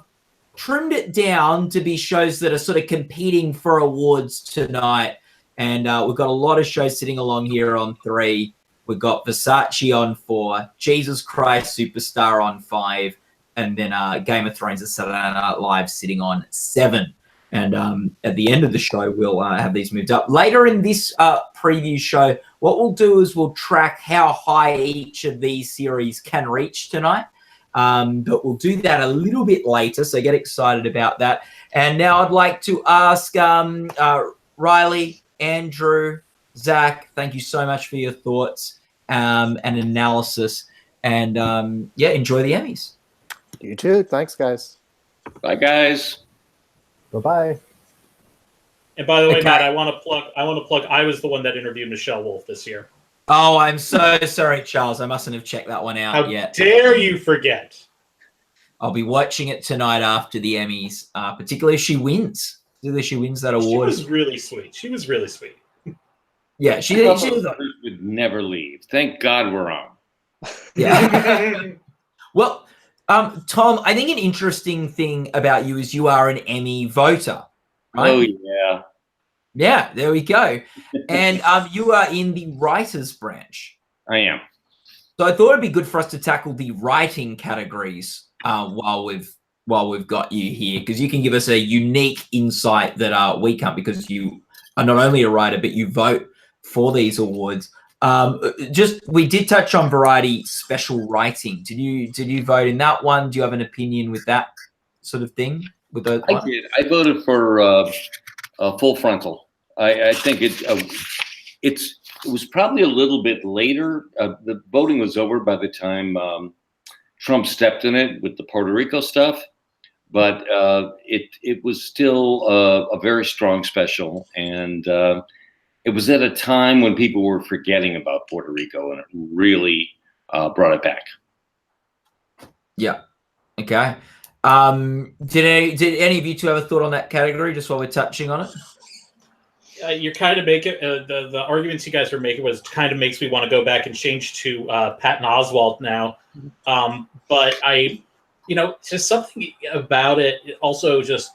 trimmed it down to be shows that are sort of competing for awards tonight, and we've got a lot of shows sitting along here on 3. We've got Versace on 4, Jesus Christ Superstar on 5, and then Game of Thrones and Saturday Night Live sitting on 7. And at the end of the show, we'll have these moved up. Later in this preview show, what we'll do is we'll track how high each of these series can reach tonight. But we'll do that a little bit later, so get excited about that. And now I'd like to ask Riley, Andrew, Zach, thank you so much for your thoughts and analysis. And enjoy the Emmys. You too. Thanks, guys. Bye, guys. Bye-bye. And by the way, Matt, I want to plug. I was the one that interviewed Michelle Wolf this year. Oh, I'm so sorry, Charles. I mustn't have checked that one out yet. How dare you forget? I'll be watching it tonight after the Emmys, particularly if she wins. Particularly if she wins that award. She was really sweet. Yeah, she was. Would never leave. Thank God we're on. Yeah. Well, Tom, I think an interesting thing about you is you are an Emmy voter. Right? Oh yeah. Yeah, there we go. And you are in the writers branch. I am. So I thought it'd be good for us to tackle the writing categories while we've got you here, because you can give us a unique insight that we can't, because you are not only a writer but you vote for these awards. Just we did touch on variety special writing. Did you vote in that one? Do you have an opinion with that sort of thing? With those? I did. I voted for Full Frontal. I think it was probably a little bit later. The voting was over by the time Trump stepped in it with the Puerto Rico stuff, but it was still a very strong special, and it was at a time when people were forgetting about Puerto Rico, and it really brought it back. Yeah. Okay. Did any of you two have a thought on that category? Just while we're touching on it. You're kind of making the arguments you guys are making was kind of makes me want to go back and change to Patton Oswalt now. But just something about it. Also, just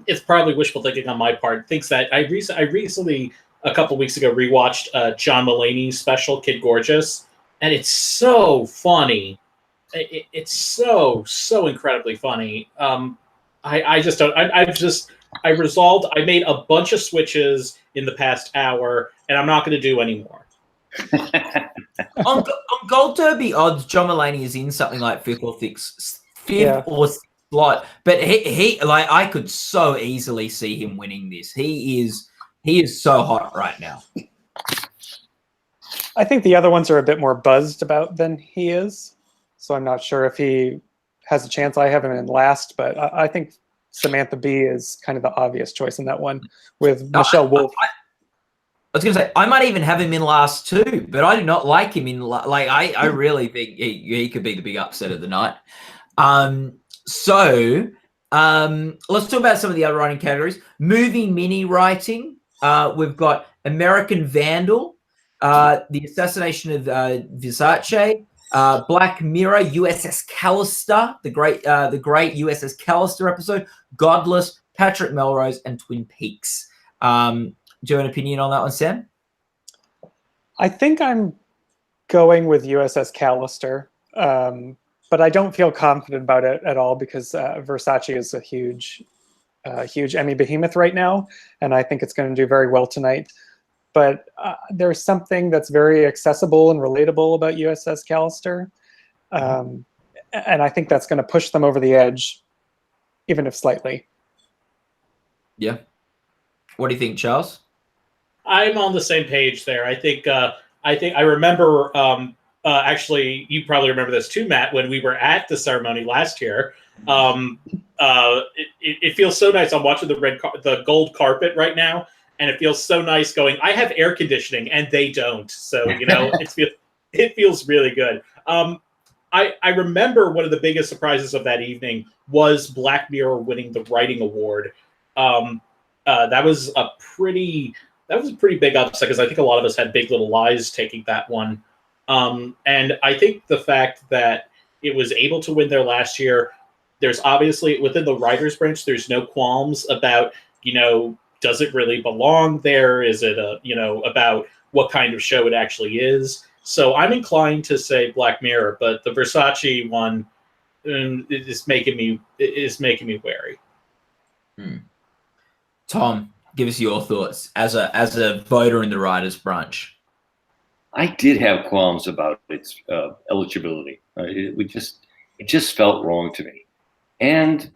it's probably wishful thinking on my part. Thinks that I recently a couple weeks ago rewatched John Mulaney's special Kid Gorgeous, and it's so funny. It's so incredibly funny. I just don't. I resolved. I made a bunch of switches in the past hour, and I'm not going to do any more. on Gold Derby odds, John Mulaney is in something like fifth or sixth slot, but he like I could so easily see him winning this. He is so hot right now. I think the other ones are a bit more buzzed about than he is, so I'm not sure if he has a chance. I have him in last, but I think Samantha Bee is kind of the obvious choice in that one with Michelle Wolf. I was going to say I might even have him in last too, but I do not like him in I really think he could be the big upset of the night. So let's talk about some of the other writing categories. Movie mini writing. We've got American Vandal, The Assassination of Versace, Black Mirror, USS Callister, the great USS Callister episode, Godless, Patrick Melrose, and Twin Peaks. Do you have an opinion on that one, Sam? I think I'm going with USS Callister, but I don't feel confident about it at all because Versace is a huge Emmy behemoth right now, and I think it's going to do very well tonight. But there's something that's very accessible and relatable about USS Callister, and I think that's going to push them over the edge, even if slightly. Yeah. What do you think, Charles? I'm on the same page there. I think I remember. Actually, you probably remember this too, Matt. When we were at the ceremony last year, it feels so nice. I'm watching the gold carpet right now. And it feels so nice going, I have air conditioning and they don't. So, it feels really good. I remember one of the biggest surprises of that evening was Black Mirror winning the writing award. That was a pretty big upset because I think a lot of us had Big Little Lies taking that one. And I think the fact that it was able to win there last year, there's obviously within the writers branch, there's no qualms about, does it really belong there? Is it about what kind of show it actually is? So I'm inclined to say Black Mirror, but the Versace one is making me wary. Tom, give us your thoughts as a voter in the writers branch. I did have qualms about its eligibility. It just felt wrong to me, and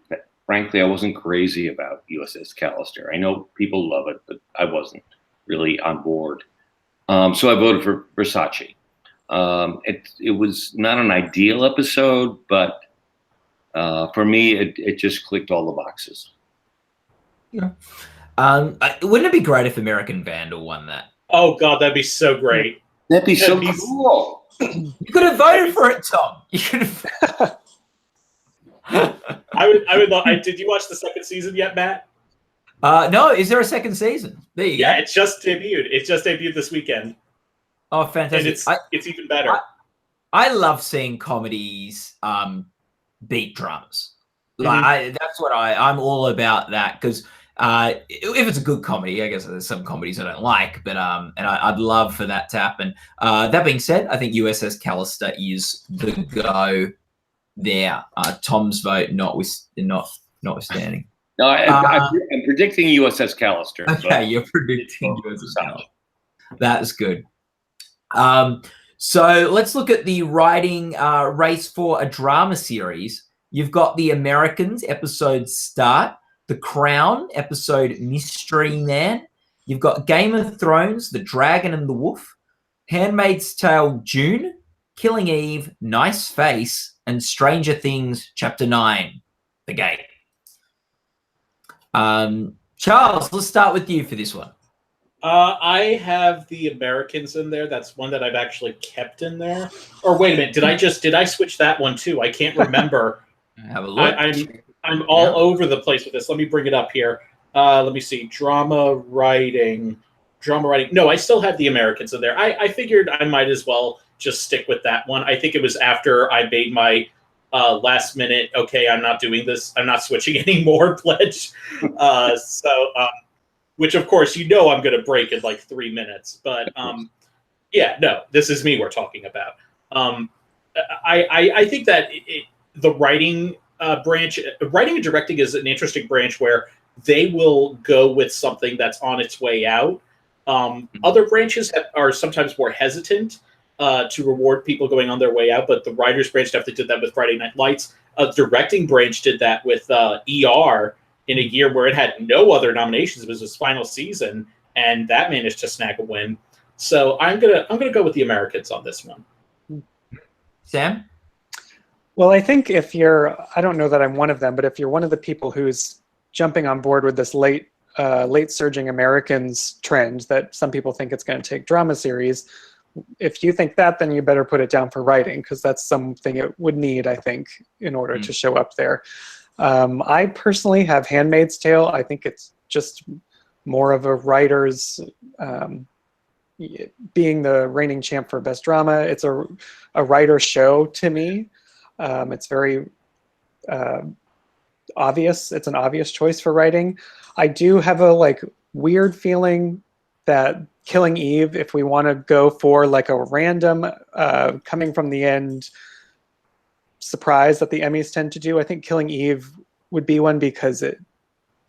frankly, I wasn't crazy about USS Callister. I know people love it, but I wasn't really on board. So I voted for Versace. It was not an ideal episode, but for me, it just clicked all the boxes. Yeah. Wouldn't it be great if American Vandal won that? Oh God, that'd be so great. That'd be so cool. You could have voted for it, Tom. You could have. I would love. Did you watch the second season yet, Matt? No. Is there a second season? There you go. Yeah, it just debuted. It just debuted this weekend. Oh, fantastic! And it's even better. I love seeing comedies beat dramas. That's what I'm all about. That because if it's a good comedy, I guess there's some comedies I don't like, but and I'd love for that to happen. That being said, I think USS Callister is the go. There, Tom's vote notwithstanding. No, I'm predicting USS Callister. Okay, you're predicting USS Callister. That's good. So let's look at the writing race for a drama series. You've got The Americans, episode Start, The Crown, episode Mystery Man. You've got Game of Thrones, The Dragon and the Wolf, Handmaid's Tale, June, Killing Eve, Nice Face, and Stranger Things, Chapter 9, The Gate. Charles, let's start with you for this one. I have The Americans in there. That's one that I've actually kept in there. Or wait a minute, did I switch that one too? I can't remember. Have a look. I'm all over the place with this. Let me bring it up here. Let me see. Drama writing. No, I still have The Americans in there. I figured I might as well just stick with that one. I think it was after I made my last minute, okay, I'm not doing this, I'm not switching anymore pledge. Which of course, I'm going to break in like 3 minutes. But yeah, no, this is me we're talking about. I think that the writing branch, writing and directing is an interesting branch where they will go with something that's on its way out. Other branches are sometimes more hesitant to reward people going on their way out, but the writers branch definitely did that with Friday Night Lights. Directing branch did that with ER in a year where it had no other nominations. It was its final season, and that managed to snag a win. So I'm gonna go with The Americans on this one. Sam? Well, I think if I don't know that I'm one of them, but if you're one of the people who's jumping on board with this late surging Americans trend that some people think it's going to take drama series, if you think that, then you better put it down for writing, because that's something it would need, I think, in order to show up there. I personally have Handmaid's Tale. I think it's just more of a writer's being the reigning champ for best drama. It's a writer's show to me. It's very obvious. It's an obvious choice for writing. I do have a weird feeling that Killing Eve, if we want to go for like a random coming from the end surprise that the Emmys tend to do, I think Killing Eve would be one, because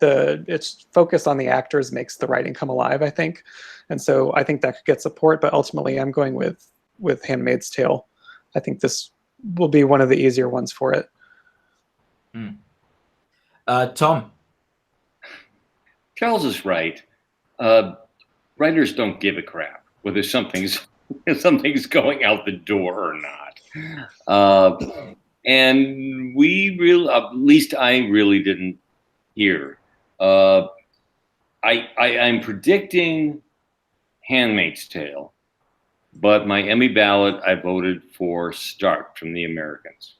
its focus on the actors makes the writing come alive, I think. And so I think that could get support, but ultimately I'm going with Handmaid's Tale. I think this will be one of the easier ones for it. Tom? Charles is right. Writers don't give a crap whether something's going out the door or not. And we really, at least I really didn't hear. I'm predicting Handmaid's Tale, but my Emmy ballot, I voted for Start from The Americans,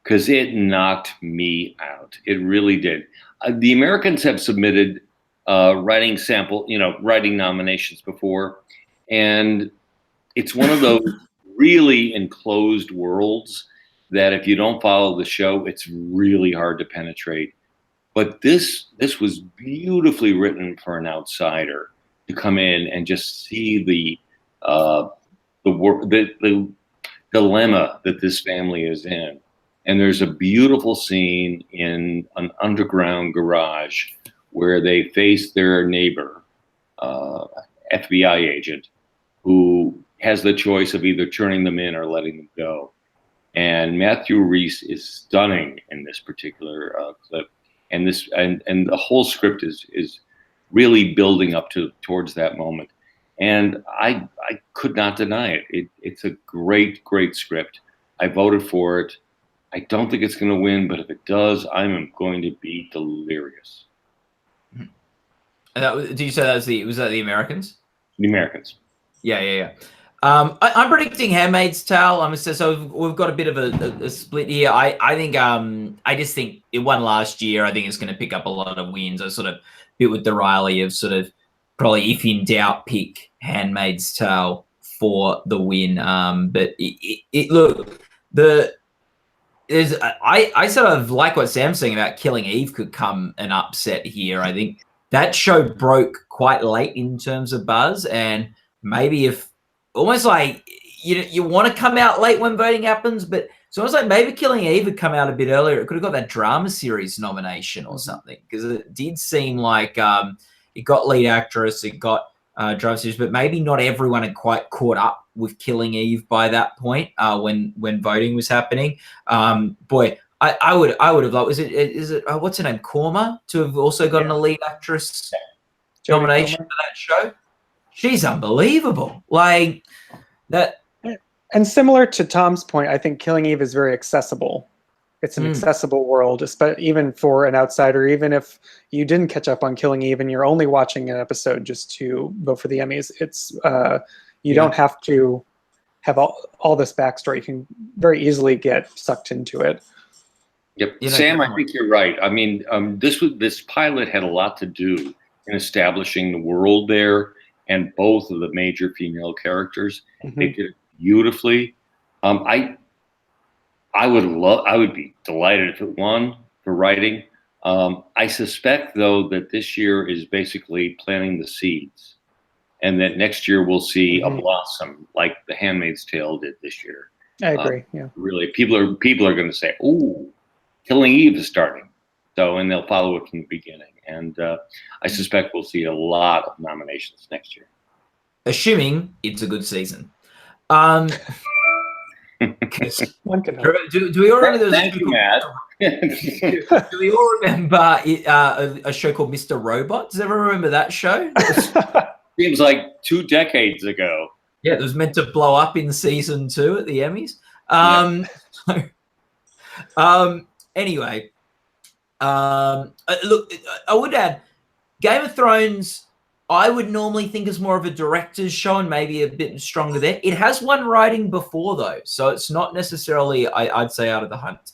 because it knocked me out. It really did. The Americans have submitted writing nominations before, and it's one of those really enclosed worlds that if you don't follow the show, it's really hard to penetrate. But this was beautifully written for an outsider to come in and just see the dilemma that this family is in. And there's a beautiful scene in an underground garage where they face their neighbor, FBI agent, who has the choice of either turning them in or letting them go. And Matthew Rhys is stunning in this particular clip, and the whole script is really building up towards that moment. And I could not deny it. It's a great script. I voted for it. I don't think it's going to win, but if it does, I'm going to be delirious. And did you say that was that The Americans? The Americans. Yeah. I'm predicting Handmaid's Tale. So we've got a bit of a split here. I think I just think it won last year. I think it's going to pick up a lot of wins. I sort of bit with the Riley of sort of probably, if in doubt, pick Handmaid's Tale for the win. But I sort of like what Sam's saying about Killing Eve could come an upset here. I think that show broke quite late in terms of buzz, and maybe if almost like you want to come out late when voting happens, but it's almost like maybe Killing Eve had come out a bit earlier. It could have got that drama series nomination or something, because it did seem like it got lead actress, it got drama series, but maybe not everyone had quite caught up with Killing Eve by that point when voting was happening. Boy, I would have loved. Is it what's her name, Korma, to have also got a lead actress nomination for that show? She's unbelievable. Like that. And similar to Tom's point, I think Killing Eve is very accessible. It's an accessible world, even for an outsider. Even if you didn't catch up on Killing Eve and you're only watching an episode just to vote for the Emmys, it's you don't have to have all this backstory. You can very easily get sucked into it. Yep, Sam, I think you're right. I mean, this pilot had a lot to do in establishing the world there, and both of the major female characters. They did it beautifully. I would be delighted if it won for writing. I suspect, though, that this year is basically planting the seeds, and that next year we'll see a blossom like The Handmaid's Tale did this year. I agree. Yeah, really, people are going to say, "Ooh, Killing Eve is starting," and they'll follow it from the beginning. And I suspect we'll see a lot of nominations next year, assuming it's a good season. One can hope. Do we all remember Thank you, Matt. do we all remember a show called Mr. Robot? Does everyone remember that show? Seems like 2 decades ago. Yeah, it was meant to blow up in season 2 at the Emmys. Anyway, look, I would add, Game of Thrones, I would normally think is more of a director's show and maybe a bit stronger there. It has won writing before, though, so it's not necessarily, I'd say, out of the hunt.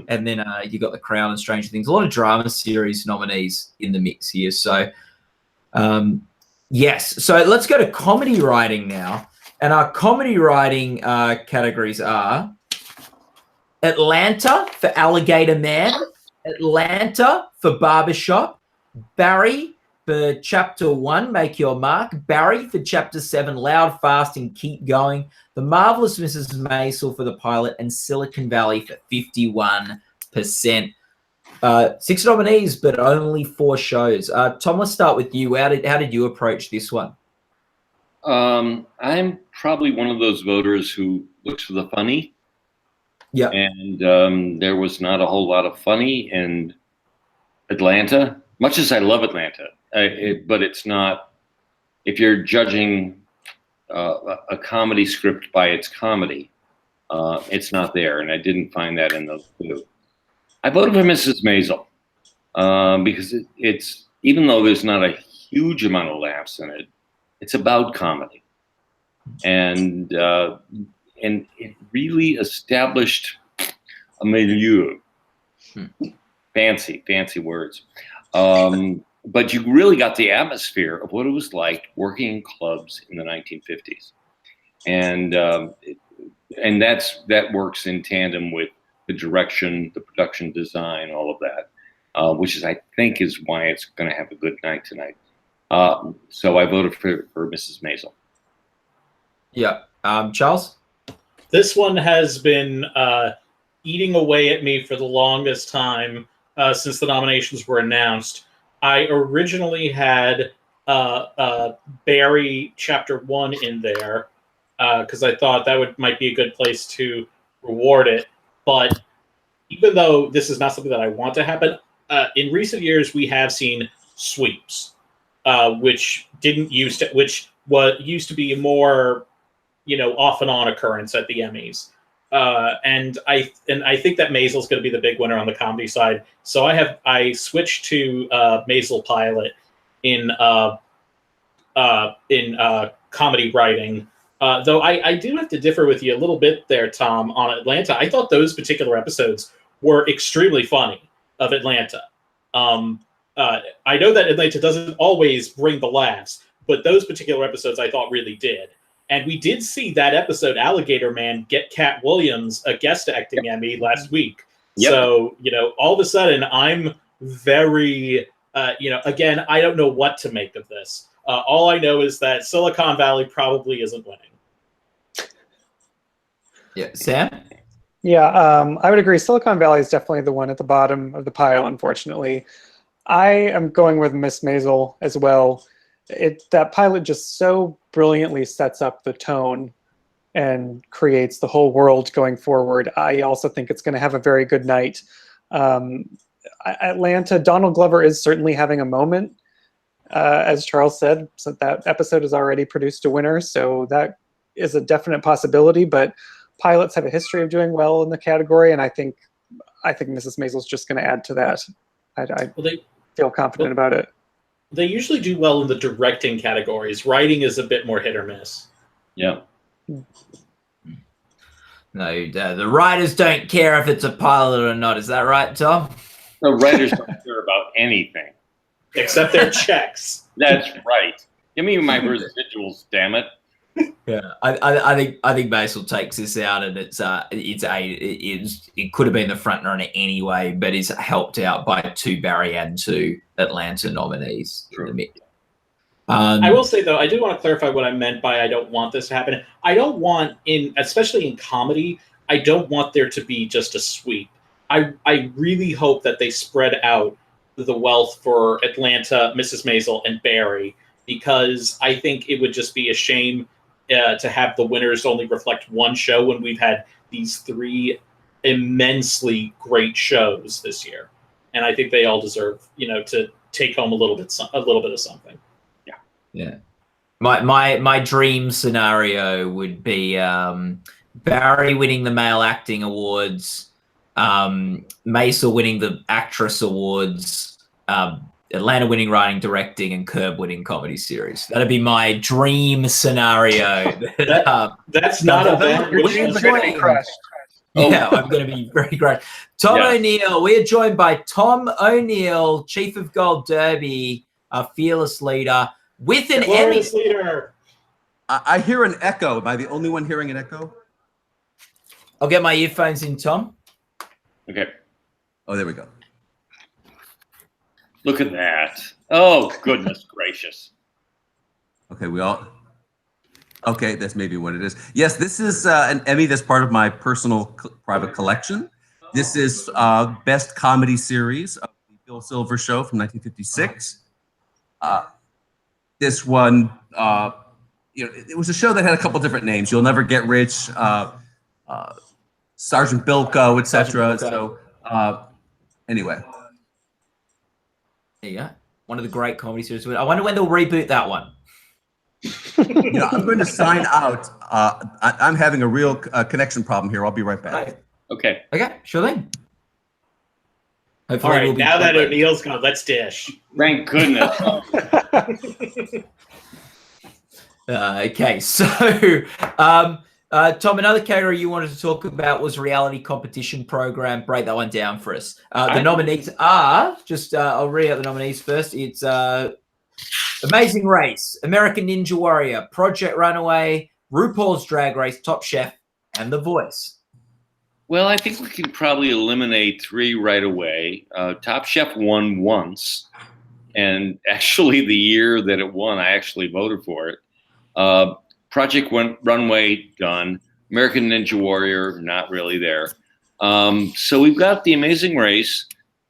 And then you got The Crown and Stranger Things. A lot of drama series nominees in the mix here. So, yes. So let's go to comedy writing now. And our comedy writing categories are Atlanta for Alligator Man, Atlanta for Barbershop, Barry for Chapter 1, Make Your Mark, Barry for Chapter 7, Loud, Fast, and Keep Going, The Marvelous Mrs. Maisel for the pilot, and Silicon Valley for 51%. 6 nominees, but only 4 shows. Tom, let's start with you. How did you approach this one? I'm probably one of those voters who looks for the funny. Yeah. And there was not a whole lot of funny in Atlanta, much as I love Atlanta. But it's not, if you're judging a comedy script by its comedy, it's not there. And I didn't find that in those 2. I voted for Mrs. Maisel because it's, even though there's not a huge amount of laughs in it, it's about comedy. And it really established a milieu. Fancy Words. But you really got the atmosphere of what it was like working in clubs in the 1950s. And that works in tandem with the direction, the production design, all of that, which I think is why it's going to have a good night tonight. So I voted for Mrs. Maisel. Yeah. Charles? This one has been eating away at me for the longest time since the nominations were announced. I originally had Barry Chapter 1 in there because I thought that might be a good place to reward it. But even though this is not something that I want to happen, in recent years we have seen sweeps, which used to be a more, off and on occurrence at the Emmys. And I think that Maisel's going to be the big winner on the comedy side. So I switched to Maisel pilot in comedy writing. Though I do have to differ with you a little bit there, Tom, on Atlanta. I thought those particular episodes were extremely funny of Atlanta. I know that Atlanta doesn't always bring the laughs, but those particular episodes I thought really did. And we did see that episode, Alligator Man, get Cat Williams a guest acting Emmy last week. Yep. So, all of a sudden I'm very, again, I don't know what to make of this. All I know is that Silicon Valley probably isn't winning. Yeah, Sam? Yeah, I would agree. Silicon Valley is definitely the one at the bottom of the pile, unfortunately. I am going with Miss Maisel as well. That pilot just so brilliantly sets up the tone and creates the whole world going forward. I also think it's going to have a very good night. Atlanta, Donald Glover is certainly having a moment, as Charles said. So that episode has already produced a winner, so that is a definite possibility. But pilots have a history of doing well in the category, and I think Mrs. Maisel's just going to add to that. I feel confident about it. They usually do well in the directing categories. Writing is a bit more hit or miss. Yeah. No, the writers don't care if it's a pilot or not. Is that right, Tom? The writers don't care about anything. Except their checks. That's right. Give me my residuals, damn it. Yeah, I think Basil takes this out, and it could have been the front runner anyway, but is helped out by 2 Barry and 2 Atlanta nominees. I will say though, I do want to clarify what I meant by I don't want this to happen. I don't want especially in comedy, I don't want there to be just a sweep. I really hope that they spread out the wealth for Atlanta, Mrs. Maisel, and Barry, because I think it would just be a shame to have the winners only reflect one show when we've had these 3 immensely great shows this year, and I think they all deserve, to take home a little bit of something. Yeah. My dream scenario would be Barry winning the Male Acting Awards, Maisel winning the Actress Awards, Atlanta winning Writing, Directing, and Curb winning Comedy Series. That'd be my dream scenario. That's not a bad dreams are going to be crushed. Yeah, I'm going to be very great. Tom O'Neill. We are joined by Tom O'Neill, Chief of Gold Derby, our fearless leader, with an Emmy. Leader. I hear an echo. Am I the only one hearing an echo? I'll get my earphones in, Tom. Okay. Oh, there we go. Look at that. Oh, goodness gracious. Okay, okay, that's maybe what it is. Yes, this is an Emmy that's part of my personal private collection. This is Best Comedy Series of the Bill Silver Show from 1956. This one, it was a show that had a couple different names. You'll Never Get Rich, Sergeant Bilko, etc. So anyway. There you go. One of the great comedy series. I wonder when they'll reboot that one. I'm going to sign out. I'm having a real connection problem here. I'll be right back. Okay. Okay, sure thing. Hopefully all right, now that O'Neill's gone, let's dish. Thank goodness. Okay, so Tom, another category you wanted to talk about was reality competition program. Break that one down for us. The nominees are I'll read out the nominees first. It's Amazing Race, American Ninja Warrior, Project Runaway, RuPaul's Drag Race, Top Chef, and The Voice. Well, I think we can probably eliminate 3 right away. Top Chef won once, and actually the year that it won, I actually voted for it. Project Runway, done. American Ninja Warrior, not really there. So we've got The Amazing Race,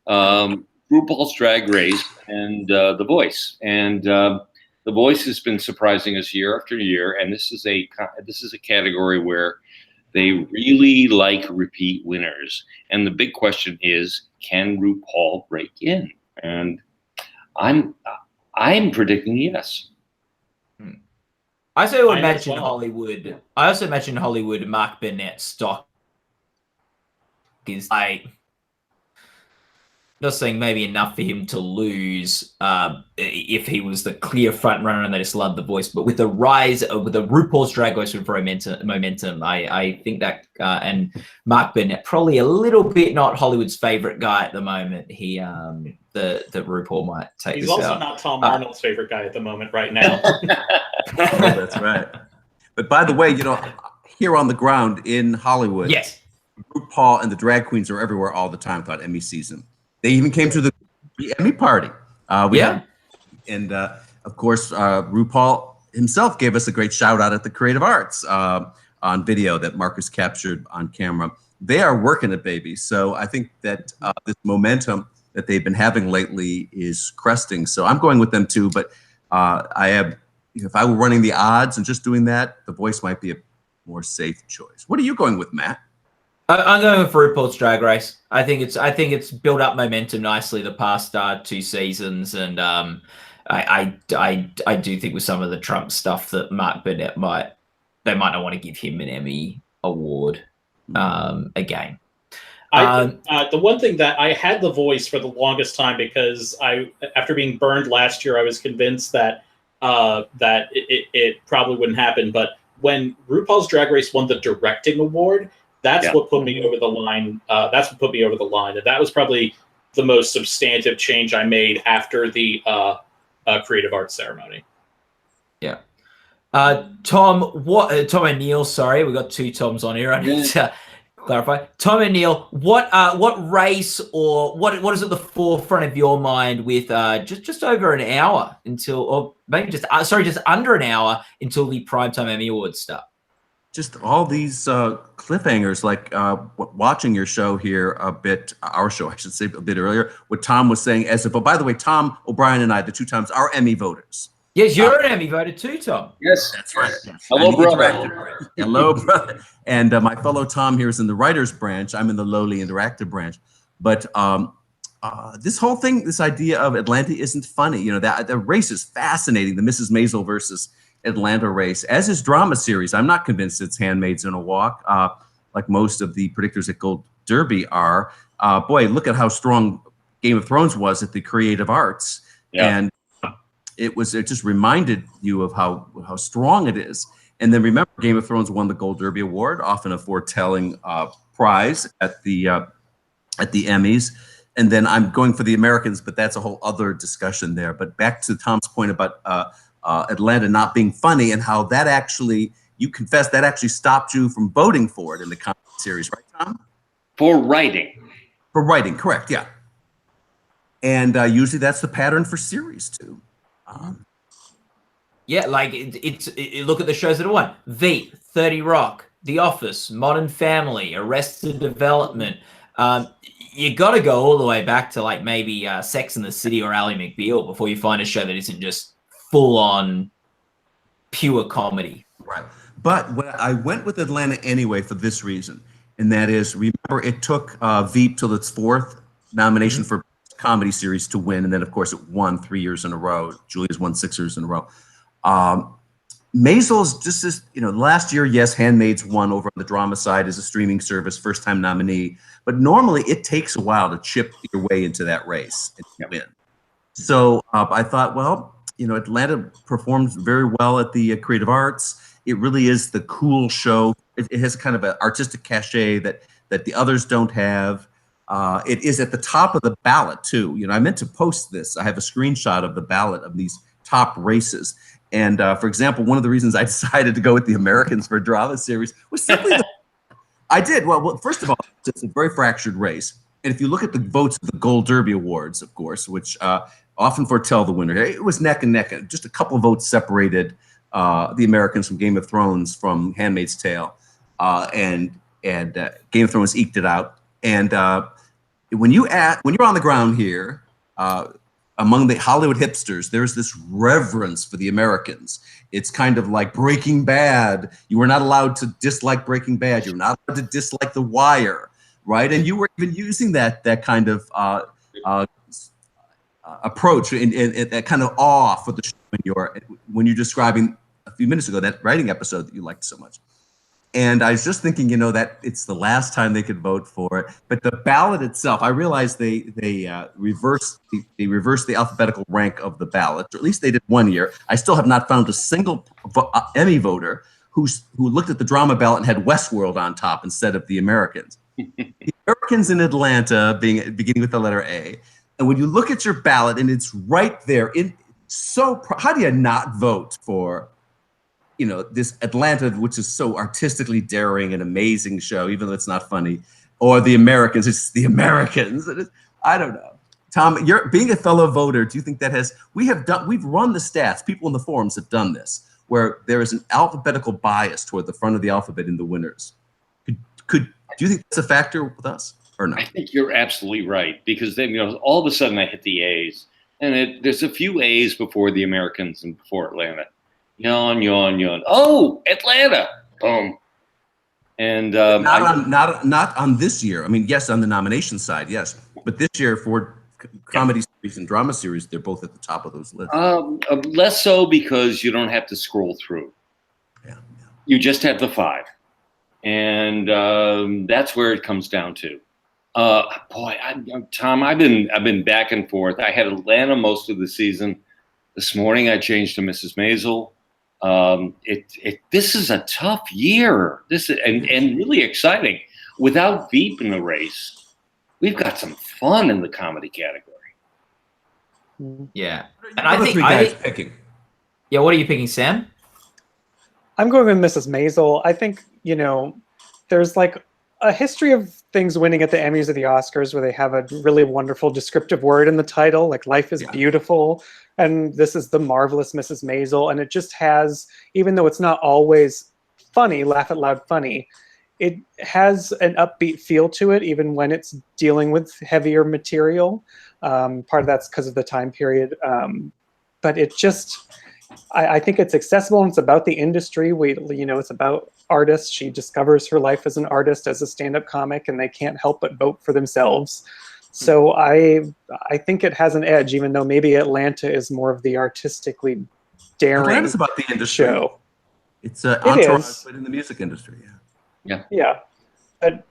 RuPaul's Drag Race, and The Voice. And The Voice has been surprising us year after year, and this is a category where they really like repeat winners. And the big question is, can RuPaul break in? And I'm predicting yes. I also imagine Hollywood. I also imagine Hollywood. Mark Burnett's stock is not saying maybe enough for him to lose if he was the clear front runner and they just loved The Voice. But with the rise of the RuPaul's Drag Race with momentum, I think that and Mark Burnett probably a little bit not Hollywood's favorite guy at the moment. He that RuPaul might take. He's this also out. not Tom Arnold's favorite guy at the moment right now. That's right. But by the way, here on the ground in Hollywood, yes, RuPaul and the drag queens are everywhere all the time throughout Emmy season. They even came to the Emmy party. Of course, RuPaul himself gave us a great shout out at the Creative Arts on video that Marcus captured on camera. They are working it, baby. So I think that this momentum that they've been having lately is cresting. So I'm going with them too. But if I were running the odds and just doing that, The Voice might be more safe choice. What are you going with, Matt? I'm going with RuPaul's Drag Race. I think it's built up momentum nicely the past 2 seasons, and I do think with some of the Trump stuff that Mark Burnett might not want to give him an Emmy award again. The one thing that I had the voice for the longest time, because after being burned last year, I was convinced that it probably wouldn't happen. But when RuPaul's Drag Race won the directing award, that's what put me over the line. And that was probably the most substantive change I made after the creative arts ceremony. Yeah. Tom and Neil, sorry, we got 2 Toms on here. I need to clarify. Tom and Neil, what race or what is at the forefront of your mind with just over an hour until, or maybe just under an hour until the Primetime Emmy Awards start? Just all these cliffhangers, like watching your show here our show, I should say, a bit earlier, what Tom was saying, but by the way, Tom, O'Brien, and I, the 2 times, are Emmy voters. Yes, you're an Emmy voter too, Tom. Yes, that's right. Hello, brother. Hello, brother. And my fellow Tom here is in the writers branch. I'm in the lowly interactive branch. But this whole thing, this idea of Atlanta isn't funny. You know, that the race is fascinating. The Mrs. Maisel versus Atlanta race, as is drama series. I'm not convinced it's Handmaids in a Walk, like most of the predictors at Gold Derby are. Boy, look at how strong Game of Thrones was at the creative arts. Yeah. And it just reminded you of how strong it is. And then remember, Game of Thrones won the Gold Derby Award, often a foretelling prize at the Emmys. And then I'm going for the Americans, but that's a whole other discussion there. But back to Tom's point about Atlanta not being funny, and how that actually, you confess, that actually stopped you from voting for it in the comedy series, right, Tom? For writing. For writing, correct, yeah. And usually that's the pattern for series too. Yeah, like look at the shows that have won: Veep, 30 Rock, The Office, Modern Family, Arrested Development. You got to go all the way back to like maybe Sex and the City or Ally McBeal before you find a show that isn't just full on pure comedy. Right. But I went with Atlanta anyway for this reason, and that is, remember, it took Veep till its 4th nomination for comedy series to win, and then of course it won 3 years in a row. Julia's won 6 years in a row. Maisel's just this, last year, yes, Handmaids won over on the drama side as a streaming service, first-time nominee, but normally it takes a while to chip your way into that race and win. So I thought, well, Atlanta performed very well at the creative arts. It really is the cool show. It has kind of an artistic cachet that the others don't have. It is at the top of the ballot too. I meant to post this. I have a screenshot of the ballot of these top races. And for example, one of the reasons I decided to go with the Americans for drama series was simply I did. Well, first of all, it's a very fractured race. And if you look at the votes of the Gold Derby Awards, of course, which often foretell the winner, it was neck and neck. Just a couple of votes separated the Americans from Game of Thrones from Handmaid's Tale, and Game of Thrones eked it out. And when you're on the ground here, among the Hollywood hipsters, there's this reverence for the Americans. It's kind of like Breaking Bad. You were not allowed to dislike Breaking Bad. You're not allowed to dislike The Wire, right? And you were even using that kind of approach and that kind of awe for the show when you're describing a few minutes ago that writing episode that you liked so much. And I was just thinking, that it's the last time they could vote for it. But the ballot itself, I realized they reversed the alphabetical rank of the ballot, or at least they did one year. I still have not found a single Emmy voter who looked at the drama ballot and had Westworld on top instead of the Americans. The Americans in Atlanta beginning with the letter A. And when you look at your ballot and it's right there, how do you not vote for this Atlanta, which is so artistically daring and amazing show, even though it's not funny, or the Americans? It's the Americans. I don't know. Tom, you're being a fellow voter. Do you think that we've run the stats. People in the forums have done this, where there is an alphabetical bias toward the front of the alphabet in the winners. Do you think that's a factor with us or not? I think you're absolutely right, because then all of a sudden I hit the A's, and there's a few A's before the Americans and before Atlanta. Yawn, yawn, yawn. Oh, Atlanta. Boom. And not on this year. I mean, yes, on the nomination side, yes, but this year for comedy series and drama series, they're both at the top of those lists. Less so because you don't have to scroll through. Yeah. You just have the 5, and that's where it comes down to. Tom, I've been back and forth. I had Atlanta most of the season. This morning I changed to Mrs. Maisel. This is a tough year. And really exciting. Without Veep in the race, we've got some fun in the comedy category. Yeah, and I think picking. Yeah, what are you picking, Sam? I'm going with Mrs. Maisel. I think, there's like a history of things winning at the Emmys or the Oscars where they have a really wonderful descriptive word in the title, like life is beautiful. And this is the marvelous Mrs. Maisel. And it just has, even though it's not always funny, laugh out loud funny, it has an upbeat feel to it, even when it's dealing with heavier material. Part of that's because of the time period. But it just, I think it's accessible and it's about the industry. It's about artists. She discovers her life as an artist, as a stand-up comic, and they can't help but vote for themselves. So I think it has an edge, even though maybe Atlanta is more of the artistically daring Atlanta's about the industry. show. It's Entourage, but in the music industry. Yeah. But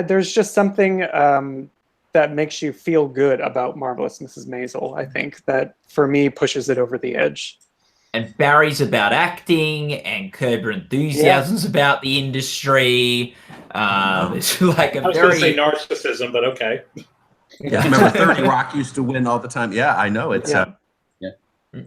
there's just something that makes you feel good about Marvelous Mrs. Maisel, I think, that for me pushes it over the edge. And Barry's about acting, and Curb Your Enthusiasm's about the industry. It's like I was going to say narcissism, but okay. Yeah, remember 30 Rock used to win all the time. Yeah, I know. It's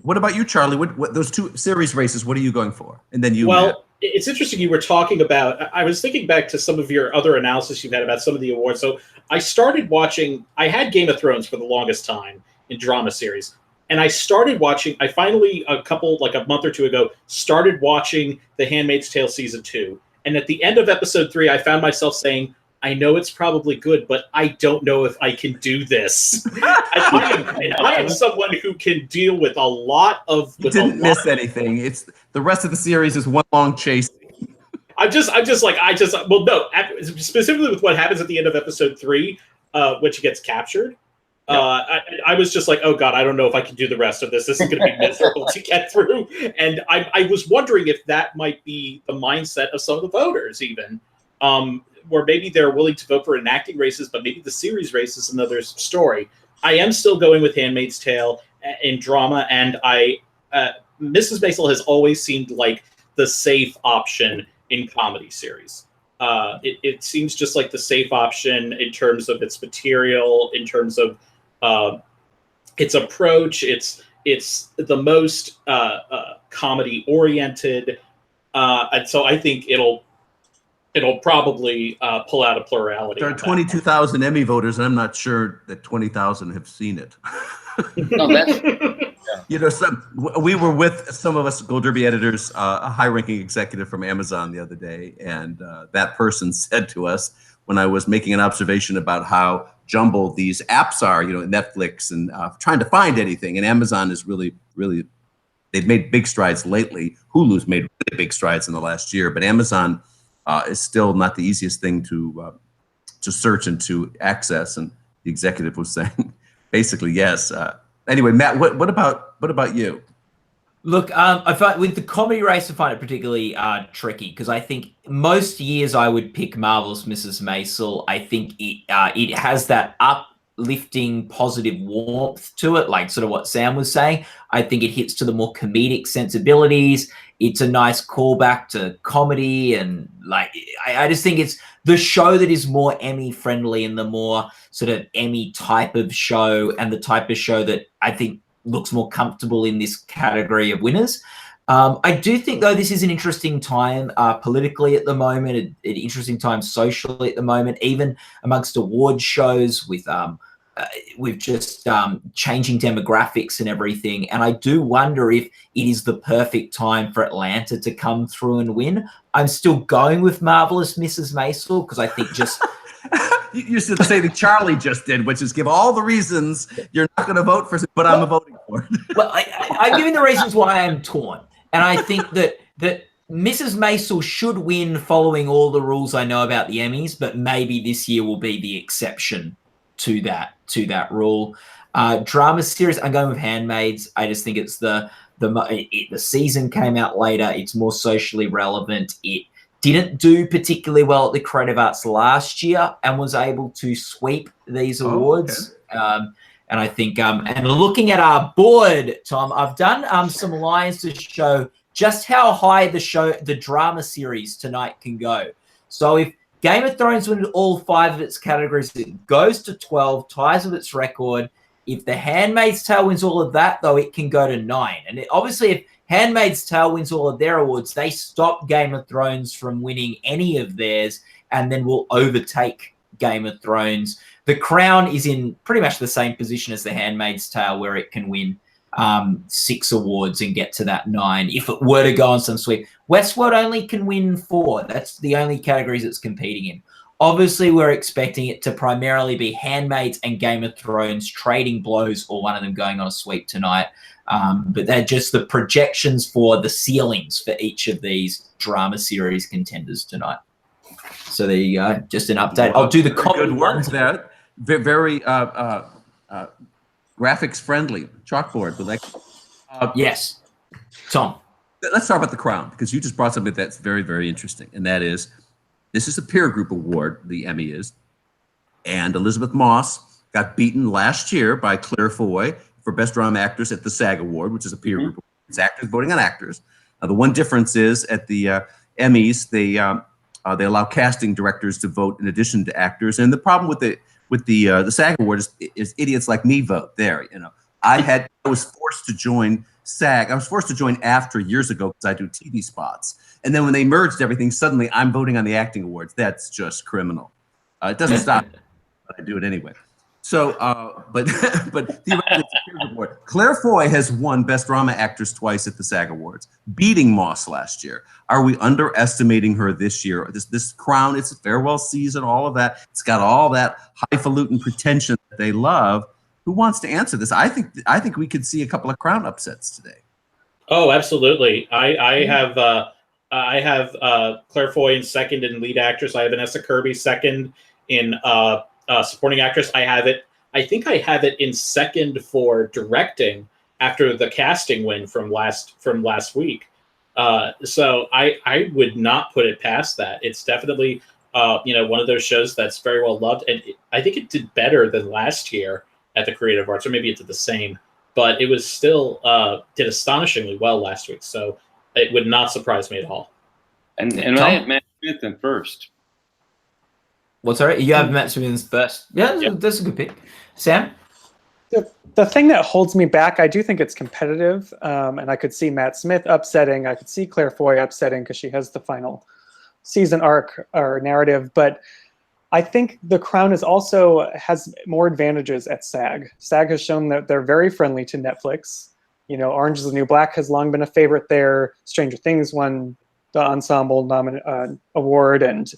What about you, Charlie? What those 2 series races, what are you going for? And then you, Well, Matt. it's interesting you were talking about, I was thinking back to some of your other analysis you've had about some of the awards. So I started watching, I had Game of Thrones for the longest time in drama series. And I started watching, I finally, a month or 2 ago, started watching The Handmaid's Tale Season 2. And at the end of episode 3, I found myself saying, I know it's probably good, but I don't know if I can do this. I am someone who can deal with a lot of. You didn't miss anything. It's the rest of the series is one long chase. Well, no, specifically with what happens at the end of episode 3, when she gets captured. I was just like, oh God, I don't know if I can do the rest of this. This is going to be miserable to get through. And I was wondering if that might be the mindset of some of the voters, even. Where maybe they're willing to vote for in acting races, but maybe the series race is another story. I am still going with Handmaid's Tale in drama, and Mrs. Maisel has always seemed like the safe option in comedy series. It seems just like the safe option in terms of its material, in terms of its approach. It's the most comedy oriented, and so I think it'll probably pull out a plurality. There are 22,000 Emmy voters, and I'm not sure that 20,000 have seen it. No, that's We were with some of us Gold Derby editors, a high-ranking executive from Amazon the other day, and that person said to us when I was making an observation about how jumbled these apps are, Netflix, and trying to find anything, and Amazon is really, really, they've made big strides lately. Hulu's made really big strides in the last year, but Amazon is still not the easiest thing to search and to access. And the executive was saying, basically, yes. Anyway, Matt, what about you? Look, I find with the comedy race, I find it particularly tricky because I think most years I would pick Marvelous Mrs. Maisel. I think it has that uplifting, positive warmth to it, like sort of what Sam was saying. I think it hits to the more comedic sensibilities. It's a nice callback to comedy, and I just think it's the show that is more Emmy friendly and the more sort of Emmy type of show, and the type of show that I think looks more comfortable in this category of winners. I do think, though, this is an interesting time politically at the moment, an interesting time socially at the moment, even amongst award shows with just changing demographics and everything. And I do wonder if it is the perfect time for Atlanta to come through and win. I'm still going with Marvelous Mrs. Maisel because I think just... You should say that Charlie just did, which is give all the reasons you're not going to vote for, but I'm voting for it. Well, I'm giving the reasons why I'm torn. And I think that Mrs. Maisel should win following all the rules I know about the Emmys, but maybe this year will be the exception to that rule. Drama series, I'm going with Handmaids. I just think it's the season came out later. It's more socially relevant. It didn't do particularly well at the Creative Arts last year and was able to sweep these awards. Okay. And I think, and looking at our board, Tom, I've done some lines to show just how high the drama series tonight can go. So if Game of Thrones wins all 5 of its categories, it goes to 12, ties with its record. If The Handmaid's Tale wins all of that, though, it can go to 9. And obviously, if Handmaid's Tale wins all of their awards, they stop Game of Thrones from winning any of theirs and then will overtake Game of Thrones. The Crown is in pretty much the same position as The Handmaid's Tale, where it can win 6 awards and get to that 9 if it were to go on some sweep. Westworld only can win 4. That's the only categories it's competing in. Obviously, we're expecting it to primarily be Handmaids and Game of Thrones trading blows, or one of them going on a sweep tonight. But they're just the projections for the ceilings for each of these drama series contenders tonight. So there you go. Just an update. I'll do the good work there. Very graphics friendly chalkboard. Yes, Tom. Let's talk about the Crown, because you just brought something that's very, very interesting, and that is, this is a peer group award, the Emmy is, and Elizabeth Moss got beaten last year by Claire Foy for Best Drama Actress at the SAG Award, which is a peer group. It's actors voting on actors. The one difference is at the Emmys, they allow casting directors to vote in addition to actors, and the problem with the SAG Award is idiots like me vote there. You know, I was forced to join SAG. I was forced to join after years ago because I do TV spots. And then when they merged everything, suddenly I'm voting on the acting awards. That's just criminal. It doesn't stop, but I do it anyway. So, but theoretically, it's a peer award. Claire Foy has won Best Drama Actress twice at the SAG Awards, beating Moss last year. Are we underestimating her this year? This Crown, it's a farewell season, all of that. It's got all that highfalutin pretension that they love. Who wants to answer this? I think we could see a couple of Crown upsets today. Oh, absolutely. I have Claire Foy in second in lead actress. I have Vanessa Kirby second in supporting actress. I think I have it in second for directing after the casting win from last week. So I would not put it past that. It's definitely one of those shows that's very well loved, and I think it did better than last year at the Creative Arts, or maybe it did the same, but it was still did astonishingly well last week. So it would not surprise me at all. And I have Matt Smith in first. What's all right? You have Matt Smith in first. Yeah, that's a good pick. Sam? The thing that holds me back, I do think it's competitive, and I could see Matt Smith upsetting. I could see Claire Foy upsetting because she has the final season arc or narrative. But I think The Crown has more advantages at SAG. SAG has shown that they're very friendly to Netflix. You know, Orange is the New Black has long been a favorite there. Stranger Things won the Ensemble award, and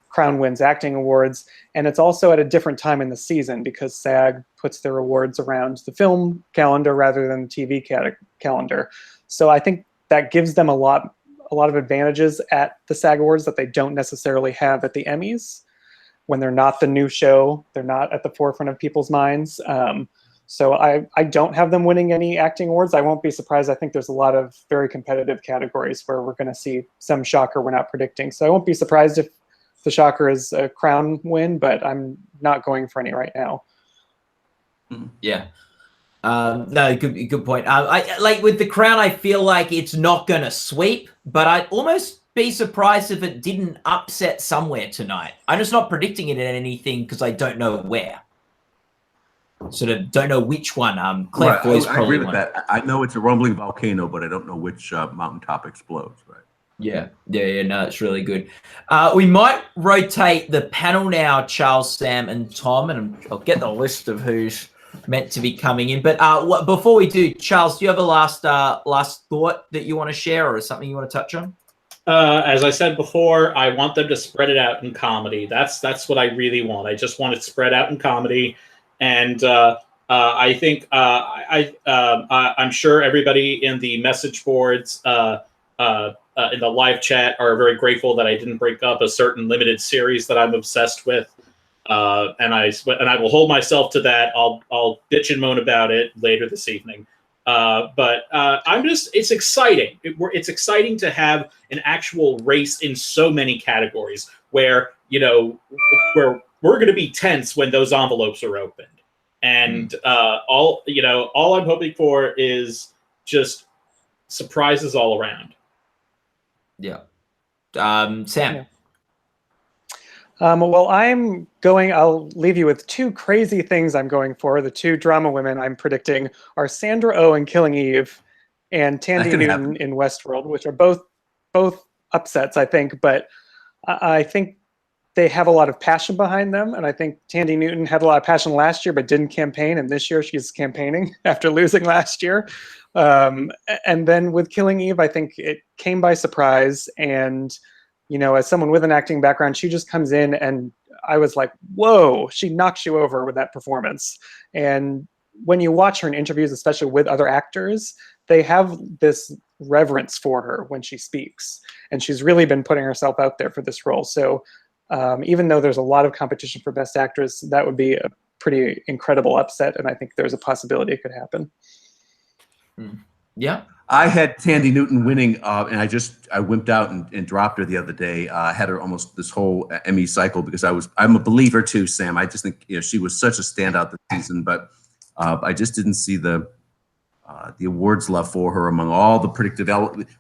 Crown wins acting awards. And it's also at a different time in the season because SAG puts their awards around the film calendar rather than the TV calendar. So I think that gives them a lot of advantages at the SAG Awards that they don't necessarily have at the Emmys. When they're not the new show, they're not at the forefront of people's minds. So I don't have them winning any acting awards. I won't be surprised. I think there's a lot of very competitive categories where we're going to see some shocker we're not predicting. So I won't be surprised if the shocker is a Crown win, but I'm not going for any right now. Yeah. No, good point. I like with the Crown, I feel like it's not going to sweep, but I'd almost be surprised if it didn't upset somewhere tonight. I'm just not predicting it at anything because I don't know where. Sort of don't know which one. Claire Foy's probably I agree with one. that. I know it's a rumbling volcano, but I don't know which mountaintop explodes. Right. Yeah. No, it's really good. We might rotate the panel now, Charles, Sam, and Tom, and I'll get the list of who's meant to be coming in. But before we do, Charles, do you have a last thought that you want to share, or something you want to touch on? As I said before, I want them to spread it out in comedy. That's what I really want. I just want it spread out in comedy, and I think I'm sure everybody in the message boards in the live chat are very grateful that I didn't break up a certain limited series that I'm obsessed with, and I will hold myself to that. I'll bitch and moan about it later this evening. But it's exciting. It's exciting to have an actual race in so many categories where where we're going to be tense when those envelopes are opened, and all I'm hoping for is just surprises all around. Yeah. Sam. Yeah. Well, I'll leave you with two crazy things I'm going for. The two drama women I'm predicting are Sandra Oh in Killing Eve and Tandy Newton in Westworld, which are both upsets, I think, but I think they have a lot of passion behind them. And I think Tandy Newton had a lot of passion last year, but didn't campaign. And this year she's campaigning after losing last year. And then with Killing Eve, I think it came by surprise. And as someone with an acting background, she just comes in and I was like, whoa, she knocks you over with that performance. And when you watch her in interviews, especially with other actors, they have this reverence for her when she speaks. And she's really been putting herself out there for this role. So even though there's a lot of competition for Best Actress, that would be a pretty incredible upset. And I think there's a possibility it could happen. Yeah. I had Tandy Newton winning, and I wimped out and dropped her the other day. I had her almost this whole Emmy cycle because I'm a believer too, Sam. I just think she was such a standout this season, but I just didn't see the awards love for her among all the predicted.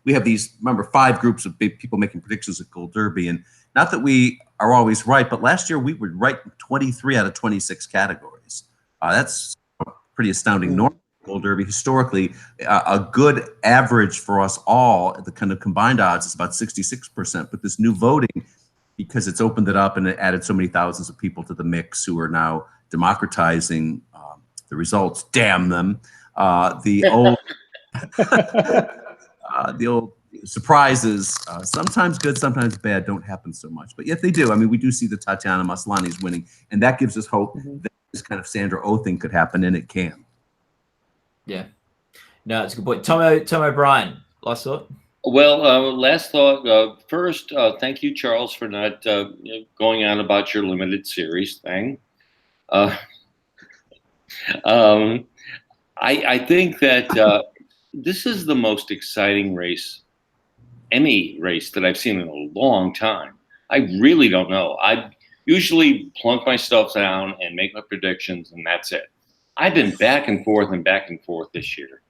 We have these, remember, 5 groups of big people making predictions at Gold Derby, and not that we are always right, but last year we were right in 23 out of 26 categories. That's a pretty astounding norm. Gold Derby historically, a good average for us all, the kind of combined odds is about 66%. But this new voting, because it's opened it up and it added so many thousands of people to the mix who are now democratizing the results. Damn them! The old surprises, sometimes good, sometimes bad, don't happen so much. But yet they do. I mean, we do see the Tatiana Maslany's winning, and that gives us hope that this kind of Sandra Oh thing could happen, and it can. Yeah. No, it's a good point. Tom O'Brien, last thought? Well, last thought. First, thank you, Charles, for not going on about your limited series thing. I think that this is the most exciting Emmy race that I've seen in a long time. I really don't know. I usually plunk my stuff down and make my predictions, and that's it. I've been back and forth this year.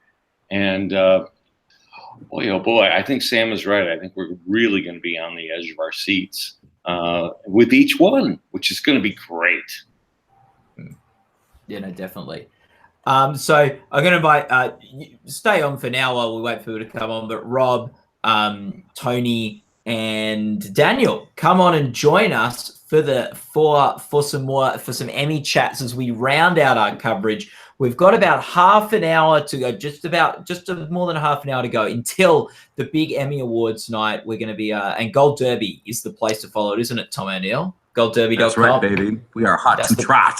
And boy, oh boy, I think Sam is right. I think we're really going to be on the edge of our seats with each one, which is going to be great. Yeah, no, definitely. So I'm going to invite, stay on for now while we wait for people to come on, but Rob, Tony, and Daniel, come on and join us for some Emmy chats as we round out our coverage. We've got about half an hour to go, just more than half an hour to go until the big Emmy Awards night. We're going to be and Gold Derby is the place to follow it, isn't it, Tom O'Neill? GoldDerby.com. That's right, baby. We are hot to trot.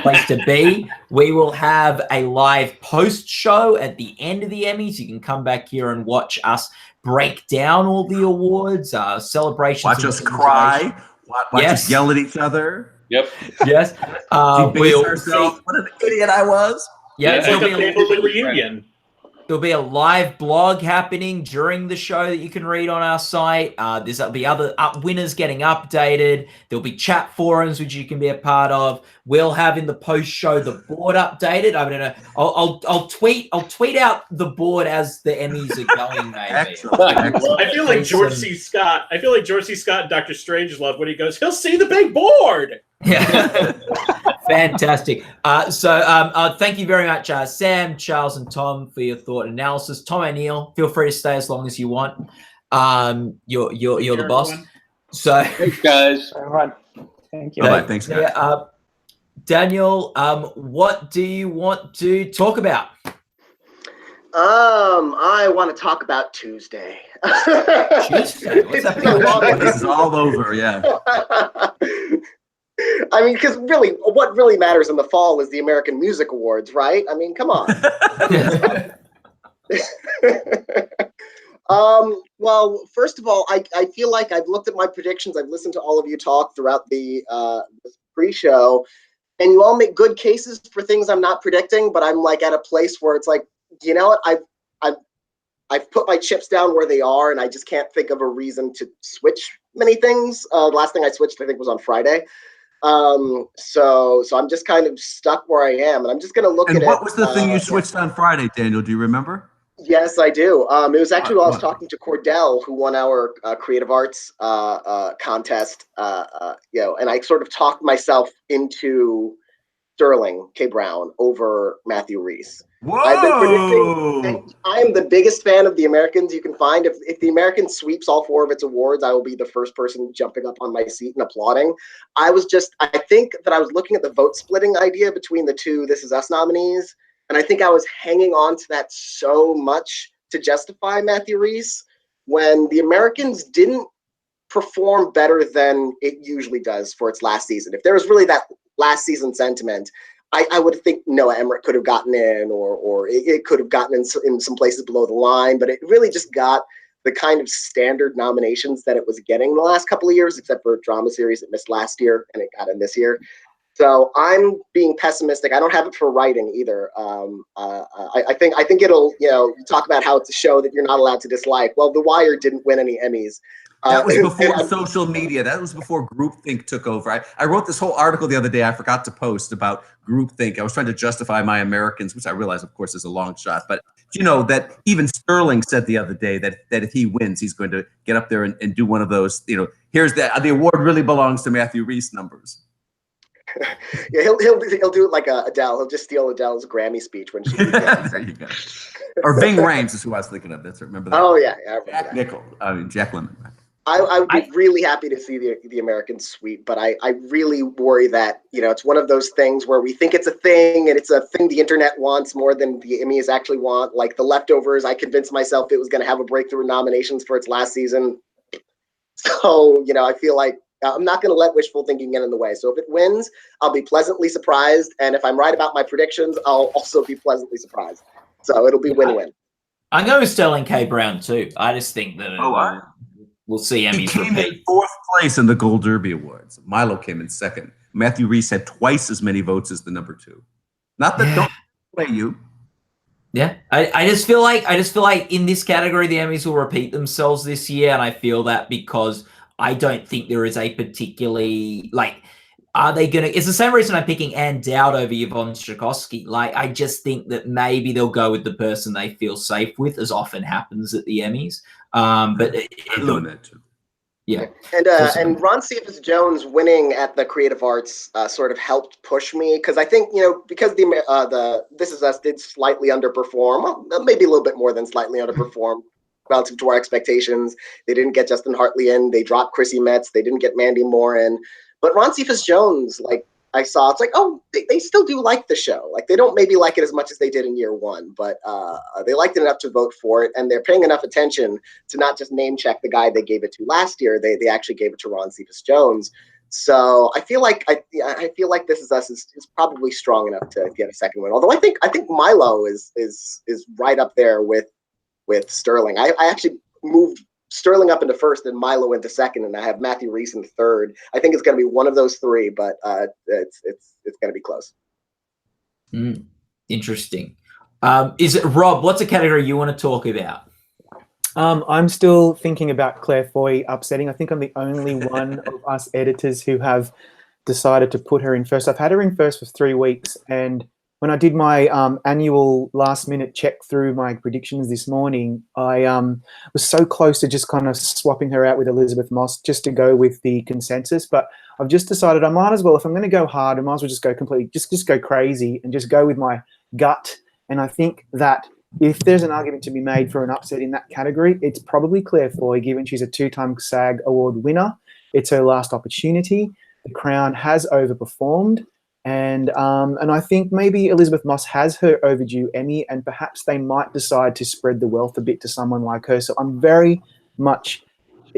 Place to be. We will have a live post show at the end of the Emmys. You can come back here and watch us break down all the awards, celebrations. Watch us cry. Watch us yell at each other. Yep. Yes. We'll ourselves. What an idiot I was. Yeah, it's like a family reunion. There'll be a live blog happening during the show that you can read on our site. There'll be other winners getting updated. There'll be chat forums which you can be a part of. We'll have in the post show the board updated. I don't know. I'll tweet out the board as the Emmys are going. Maybe. Excellent. I feel like George C. Scott. I feel like George C. Scott and Dr. Strangelove when he goes, he'll see the big board. Yeah. Fantastic. So thank you very much, Sam, Charles, and Tom, for your thought analysis. Tom O'Neill, feel free to stay as long as you want. You're the boss. So thanks, guys. Everyone. Thank you. Bye-bye. Thanks, guys. Daniel, what do you want to talk about? I want to talk about Tuesday. Tuesday? What's that? This is all over, yeah. I mean, because really, what really matters in the fall is the American Music Awards, right? I mean, come on. Well, first of all, I feel like I've looked at my predictions. I've listened to all of you talk throughout the pre-show, and you all make good cases for things I'm not predicting. But I'm like at a place where it's like, you know what? I've put my chips down where they are, and I just can't think of a reason to switch many things. The last thing I switched, I think, was on Friday. So I'm just kind of stuck where I am, and I'm just going to look at it. And what was the thing you switched on Friday, Daniel? Do you remember? Yes, I do. It was actually while I was talking to Cordell, who won our creative arts contest, and I sort of talked myself into Sterling K. Brown over Matthew Reese. Whoa! I've been predicting. I am the biggest fan of the Americans you can find. If the American sweeps all 4 of its awards, I will be the first person jumping up on my seat and applauding. I think that I was looking at the vote splitting idea between the 2 This Is Us nominees. And I think I was hanging on to that so much to justify Matthew Reese when the Americans didn't perform better than it usually does for its last season. If there was really that last season sentiment, I would think Noah Emmerich could have gotten in, or it could have gotten in some places below the line, but it really just got the kind of standard nominations that it was getting the last couple of years, except for drama series it missed last year and it got in this year. So I'm being pessimistic. I don't have it for writing either. I think it'll, talk about how it's a show that you're not allowed to dislike. Well, The Wire didn't win any Emmys. That was before social media. That was before groupthink took over. I wrote this whole article the other day. I forgot to post about groupthink. I was trying to justify my Americans, which I realize, of course, is a long shot. But that even Sterling said the other day that if he wins, he's going to get up there and do one of those. Here's the award really belongs to Matthew Reese numbers. Yeah, he'll do it like Adele. He'll just steal Adele's Grammy speech when she. There you go. Or Ving Rhames is who I was thinking of. Remember that? Oh yeah, Jack Nickel. Jack Lemmon. I would be really happy to see the American sweep, but I really worry that it's one of those things where we think it's a thing, and it's a thing the internet wants more than the Emmys actually want. Like The Leftovers, I convinced myself it was going to have a breakthrough in nominations for its last season. So I feel like I'm not going to let wishful thinking get in the way. So if it wins, I'll be pleasantly surprised, and if I'm right about my predictions, I'll also be pleasantly surprised. So it'll be win-win. I'm going with Sterling K. Brown too. I just think that we'll see Emmys He came repeat. in 4th place in the Gold Derby Awards. Milo came in 2nd. Matthew Reese had twice as many votes as the number 2. Not that don't play you. Yeah, I just feel like in this category the Emmys will repeat themselves this year, and I feel that because I don't think there is a particularly are they gonna? It's the same reason I'm picking Ann Dowd over Yvonne Strakovsky. I just think that maybe they'll go with the person they feel safe with, as often happens at the Emmys. But I'm doing that too. Yeah, and Ron Cephas Jones winning at the Creative Arts sort of helped push me, because I think because the This Is Us did slightly underperform, maybe a little bit more than slightly underperform relative to our expectations. They didn't get Justin Hartley in. They dropped Chrissy Metz. They didn't get Mandy Moore in. But Ron Cephas Jones, I saw, it's like, oh, they still do like the show. They don't maybe like it as much as they did in year 1, but they liked it enough to vote for it, and they're paying enough attention to not just name check the guy they gave it to last year. They actually gave it to Ron Cephas Jones. So I feel like This Is Us is probably strong enough to get a second win. Although I think Milo is right up there with Sterling. I actually moved Sterling up into 1st and Milo into 2nd, and I have Matthew Reese in 3rd. I think it's going to be one of those 3, but it's going to be close. Interesting. Is it Rob? What's a category you want to talk about? I'm still thinking about Claire Foy upsetting. I think I'm the only one of us editors who have decided to put her in 1st. I've had her in 1st for 3 weeks, and when I did my annual last-minute check through my predictions this morning, I was so close to just kind of swapping her out with Elizabeth Moss just to go with the consensus. But I've just decided I might as well, if I'm going to go hard, I might as well just go completely, just go crazy and just go with my gut. And I think that if there's an argument to be made for an upset in that category, it's probably Claire Foy, given she's a 2-time SAG Award winner. It's her last opportunity. The Crown has overperformed. And I think maybe Elizabeth Moss has her overdue Emmy, and perhaps they might decide to spread the wealth a bit to someone like her. So I'm very much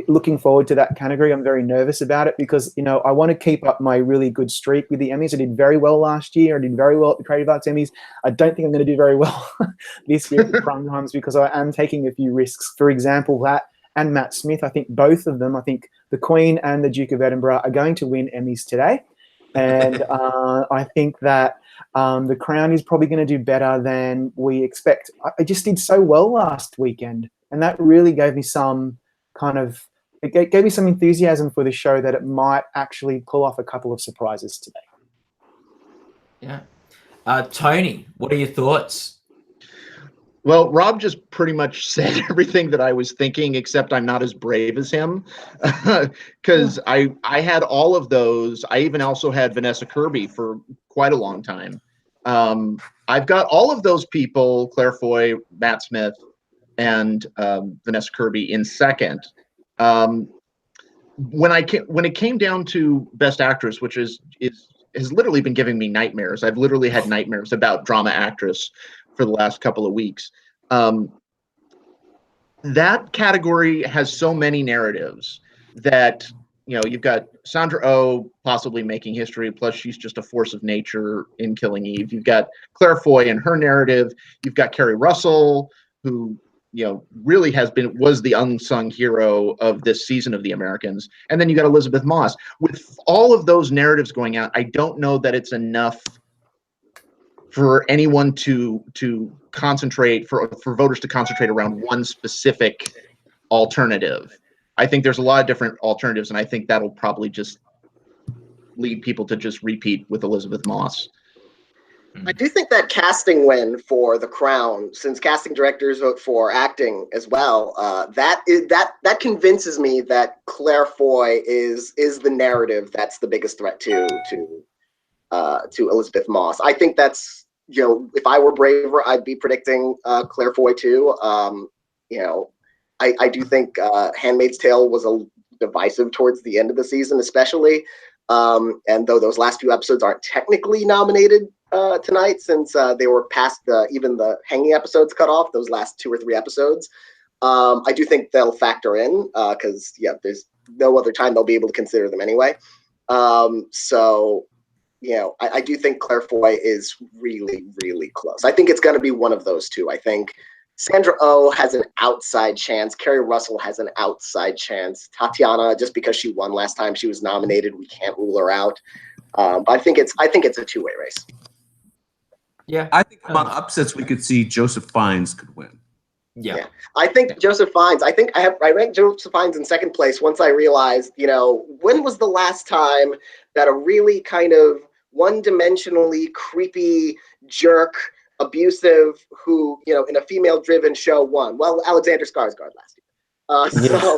looking forward to that category. I'm very nervous about it because, I want to keep up my really good streak with the Emmys. I did very well last year. I did very well at the Creative Arts Emmys. I don't think I'm going to do very well this year at the Prime Times because I am taking a few risks. For example, that and Matt Smith. I think both of them, I think the Queen and the Duke of Edinburgh are going to win Emmys today. And I think that The Crown is probably going to do better than we expect. I just did so well last weekend, and that really gave me some kind of, it gave me some enthusiasm for the show that it might actually pull off a couple of surprises today. Yeah. Tony, what are your thoughts? Well, Rob just pretty much said everything that I was thinking, except I'm not as brave as him, because I had all of those. I even also had Vanessa Kirby for quite a long time. I've got all of those people, Claire Foy, Matt Smith, and Vanessa Kirby in second. When it came down to Best Actress, which has literally been giving me nightmares. I've literally had nightmares about Drama Actress for the last couple of weeks. That category has so many narratives that, you know, you've got Sandra Oh possibly making history, plus she's just a force of nature in Killing Eve. You've got Claire Foy and her narrative. You've got Kerry Russell, who, you know, really was the unsung hero of this season of The Americans. And then you got Elizabeth Moss. With all of those narratives going out, I don't know that it's enough for anyone to concentrate, for voters to concentrate around one specific alternative. I think there's a lot of different alternatives, and I think that'll probably just lead people to just repeat with Elizabeth Moss. I do think that casting win for The Crown, since casting directors vote for acting as well, that convinces me that Claire Foy is the narrative that's the biggest threat to Elizabeth Moss. I think that's, you know, if I were braver, I'd be predicting Claire Foy too. You know, I do think Handmaid's Tale was a divisive towards the end of the season, especially. And though those last few episodes aren't technically nominated tonight, since they were past even the hanging episodes cut off, those last 2 or 3 episodes, I do think they'll factor in because there's no other time they'll be able to consider them anyway. So, you know, I do think Claire Foy is really, really close. I think it's going to be one of those two. I think Sandra Oh has an outside chance. Kerry Russell has an outside chance. Tatiana, just because she won last time she was nominated, we can't rule her out. But I think it's a two-way race. Yeah, I think among upsets we could see Joseph Fiennes could win. Yeah. I think Joseph Fiennes. I think I ranked Joseph Fiennes in second place once I realized, you know, when was the last time that a really kind of one-dimensionally creepy jerk, abusive, who, you know, in a female-driven show won? Well, Alexander Skarsgård last year. So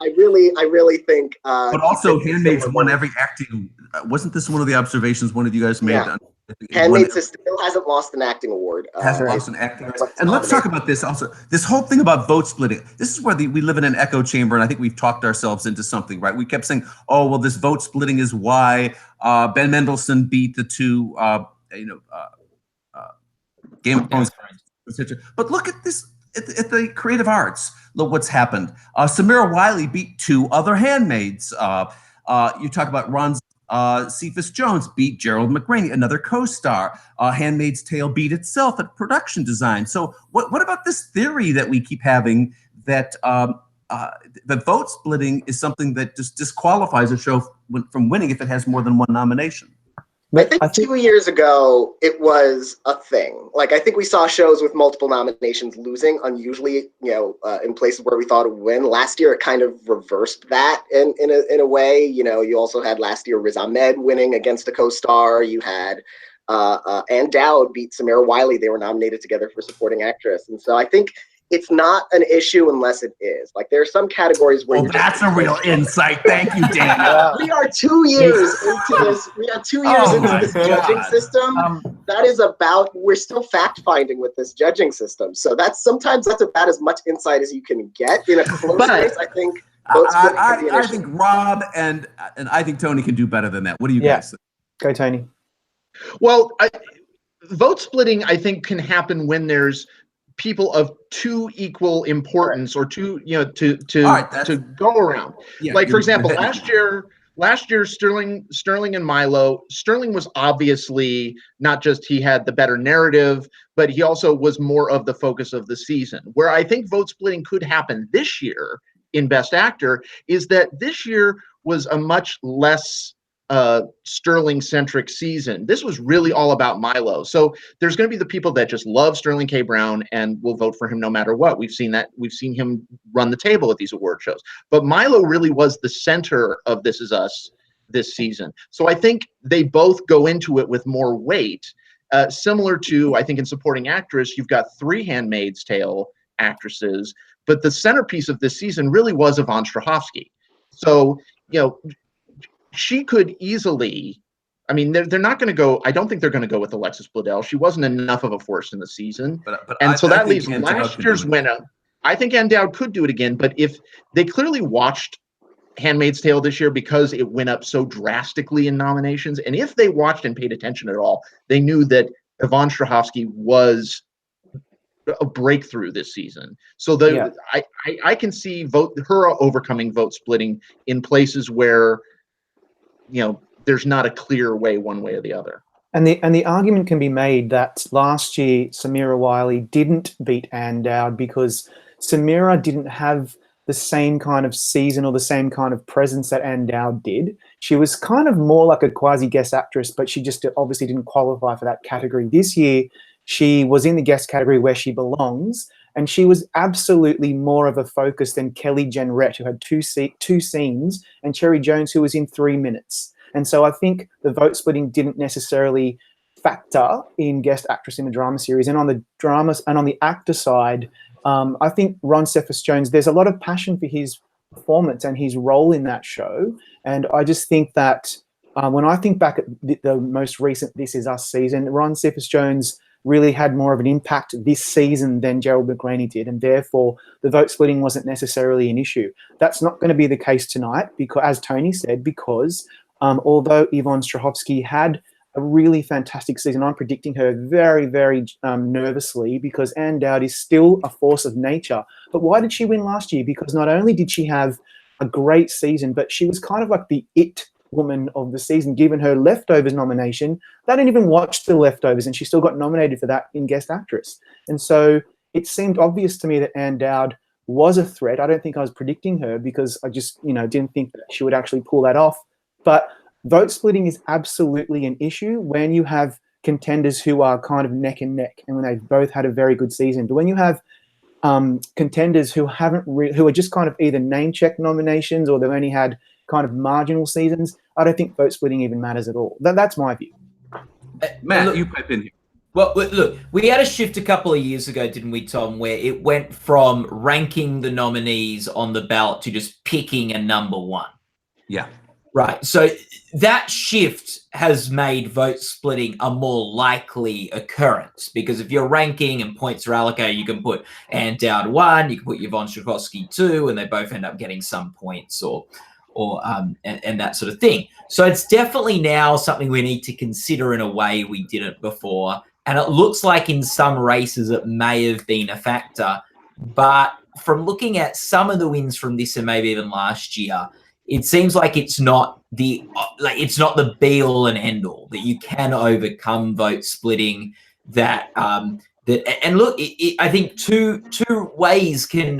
I really think. But also, Handmaid's won every acting. Wasn't this one of the observations one of you guys made? Yeah. Handmaid's still hasn't lost an acting award. Hasn't lost an acting award. And let's talk about this also. This whole thing about vote splitting. This is where we live in an echo chamber, and I think we've talked ourselves into something, right? We kept saying, "Oh, well, this vote splitting is why Ben Mendelsohn beat the two, Game of Thrones." But look at this. At the creative arts, look what's happened. Samira Wiley beat 2 other handmaids. You talk about Ron Cephas Jones beat Gerald McRaney, another co-star. Handmaid's Tale beat itself at production design. So what about this theory that we keep having that the vote splitting is something that just disqualifies a show from winning if it has more than one nomination? I think 2 years ago, it was a thing. Like, I think we saw shows with multiple nominations losing, unusually, you know, in places where we thought it would win. Last year, it kind of reversed that in a way. You know, you also had last year Riz Ahmed winning against a co-star. You had Ann Dowd beat Samira Wiley. They were nominated together for supporting actress. And so I think it's not an issue unless it is. Like, there are some categories where that's a real insight. Thank you, Daniel. We are 2 years into this. We are 2 years into this judging system. That is about. We're still fact finding with this judging system. So sometimes that's about as much insight as you can get in a close race. I think. I think Rob and I think Tony can do better than that. What do you guys think? Go, Tony. Well, vote splitting, I think, can happen when there's people of 2 equal importance, or 2, you know, to go around. Yeah, like, for example, last year Sterling and Milo. Sterling was obviously not just he had the better narrative, but he also was more of the focus of the season. Where I think vote splitting could happen this year in Best Actor is that this year was a much less Sterling-centric season. This was really all about Milo. So there's going to be the people that just love Sterling K. Brown and will vote for him no matter what. We've seen that. We've seen him run the table at these award shows. But Milo really was the center of This Is Us this season. So I think they both go into it with more weight. Similar to, I think, in supporting actress, you've got 3 Handmaid's Tale actresses, but the centerpiece of this season really was Yvonne Strahovski. So, you know, she could easily, I mean, they're not going to go, I don't think they're going to go with Alexis Bledel. She wasn't enough of a force in the season. So that leaves last year's winner. I think Ann Dowd could do it again, but if they clearly watched Handmaid's Tale this year because it went up so drastically in nominations, and if they watched and paid attention at all, they knew that Yvonne Strahovski was a breakthrough this season. So I can see her overcoming vote splitting in places where, you know, there's not a clear way one way or the other. And the argument can be made that last year Samira Wiley didn't beat Ann Dowd because Samira didn't have the same kind of season or the same kind of presence that Ann Dowd did. She was kind of more like a quasi-guest actress, but she just obviously didn't qualify for that category. This year, she was in the guest category where she belongs, and she was absolutely more of a focus than Kelly Jenrette, who had two scenes, and Cherry Jones, who was in 3 minutes. And so I think the vote splitting didn't necessarily factor in guest actress in a drama series. And on the dramas and on the actor side, I think Ron Cephas-Jones, there's a lot of passion for his performance and his role in that show. And I just think that when I think back at the most recent This Is Us season, Ron Cephas-Jones really had more of an impact this season than Gerald McRaney did, and therefore the vote splitting wasn't necessarily an issue. That's not going to be the case tonight, because, as Tony said, because although Yvonne Strahovski had a really fantastic season, I'm predicting her very, very nervously, because Ann Dowd is still a force of nature. But why did she win last year? Because not only did she have a great season, but she was kind of like the it woman of the season, given her Leftovers nomination. They didn't even watch the Leftovers, and she still got nominated for that in Guest Actress. And so it seemed obvious to me that Ann Dowd was a threat. I don't think I was predicting her, because I just, didn't think that she would actually pull that off. But vote splitting is absolutely an issue when you have contenders who are kind of neck and neck, and when they've both had a very good season. But when you have contenders who who are just kind of either name check nominations, or they've only had kind of marginal seasons, I don't think vote splitting even matters at all. That's my view. Matt, look, you pipe in here. Well, look, we had a shift a couple of years ago, didn't we, Tom, where it went from ranking the nominees on the ballot to just picking a number one. Yeah. Right. So that shift has made vote splitting a more likely occurrence, because if you're ranking and points are allocated, you can put Ann Dowd 1, you can put Yvonne Strahovski 2, and they both end up getting some points or that sort of thing. So it's definitely now something we need to consider in a way we didn't before. And it looks like in some races it may have been a factor. But from looking at some of the wins from this and maybe even last year, it seems like it's not the be all and end all, that you can overcome vote splitting. And look, I think two ways can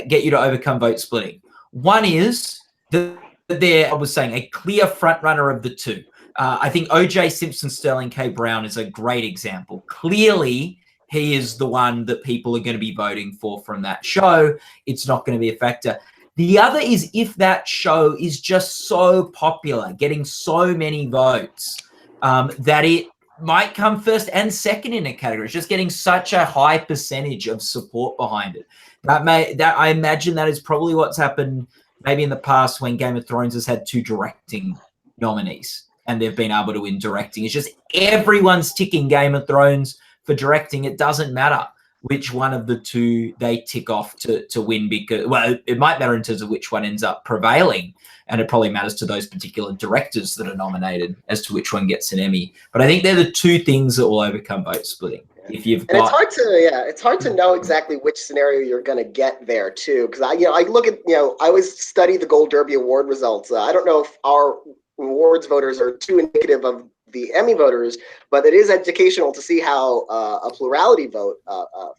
get you to overcome vote splitting. One is I was saying, a clear front runner of the two. I think O.J. Simpson, Sterling K. Brown is a great example. Clearly, he is the one that people are going to be voting for from that show. It's not going to be a factor. The other is if that show is just so popular, getting so many votes, that it might come first and second in a category. It's just getting such a high percentage of support behind it. I imagine that is probably what's happened maybe in the past when Game of Thrones has had 2 directing nominees and they've been able to win directing. It's just everyone's ticking Game of Thrones for directing. It doesn't matter which one of the 2 they tick off to win, because, well, it might matter in terms of which one ends up prevailing, and it probably matters to those particular directors that are nominated as to which one gets an Emmy. But I think they're the 2 things that will overcome vote splitting. If you've got, it's hard to know exactly which scenario you're going to get there too, because I look at, I always study the Gold Derby Award results. I don't know if our awards voters are too indicative of the Emmy voters, but it is educational to see how a plurality vote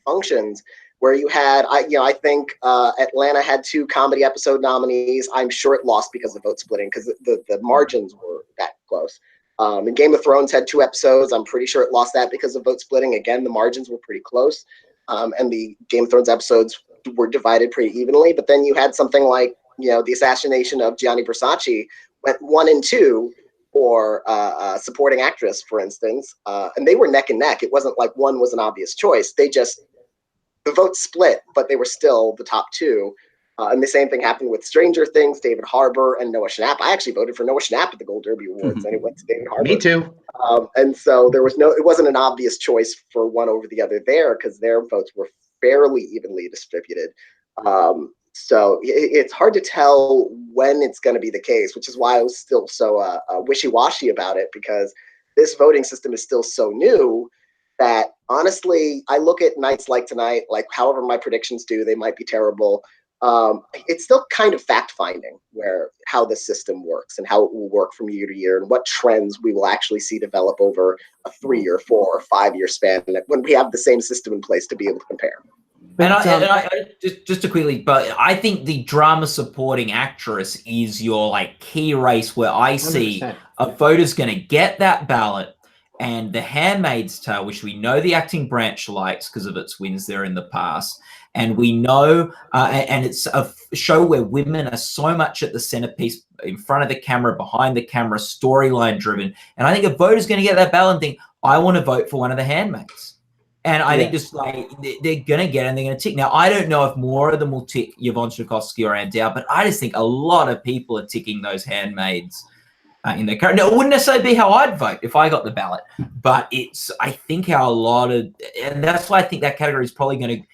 functions. where you had, I think Atlanta had 2 comedy episode nominees. I'm sure it lost because of vote splitting, because the margins were that close. And Game of Thrones had 2 episodes. I'm pretty sure it lost that because of vote splitting. Again, the margins were pretty close. And the Game of Thrones episodes were divided pretty evenly. But then you had something like, the assassination of Gianni Versace went 1 and 2 for supporting actress, for instance. And they were neck and neck. It wasn't like one was an obvious choice. The vote split, but they were still the top 2. And the same thing happened with Stranger Things, David Harbour and Noah Schnapp. I actually voted for Noah Schnapp at the Gold Derby Awards, and it went to David Harbour. Me too. And so it wasn't an obvious choice for one over the other there, because their votes were fairly evenly distributed. So it's hard to tell when it's going to be the case, which is why I was still so wishy-washy about it, because this voting system is still so new that, honestly, I look at nights like tonight, like however my predictions do, they might be terrible. It's still kind of fact-finding how the system works and how it will work from year to year, and what trends we will actually see develop over a 3-year, 4 or 5 year span when we have the same system in place to be able to compare. And I just to quickly, but I think the drama supporting actress is your key race where I see 100%. a voter's going to get that ballot, and The Handmaid's Tale, which we know the acting branch likes because of its wins there in the past, and we know, and it's a show where women are so much at the centerpiece, in front of the camera, behind the camera, storyline driven, and I think a voter's going to get that ballot and think, I want to vote for one of the handmaids. And I think just they're going to get it and they're going to tick. Now, I don't know if more of them will tick Yvonne Strahovski or Ann Dowd, but I just think a lot of people are ticking those handmaids in their current. Now, it wouldn't necessarily be how I'd vote if I got the ballot, but I think how a lot of, and that's why I think that category is probably going to,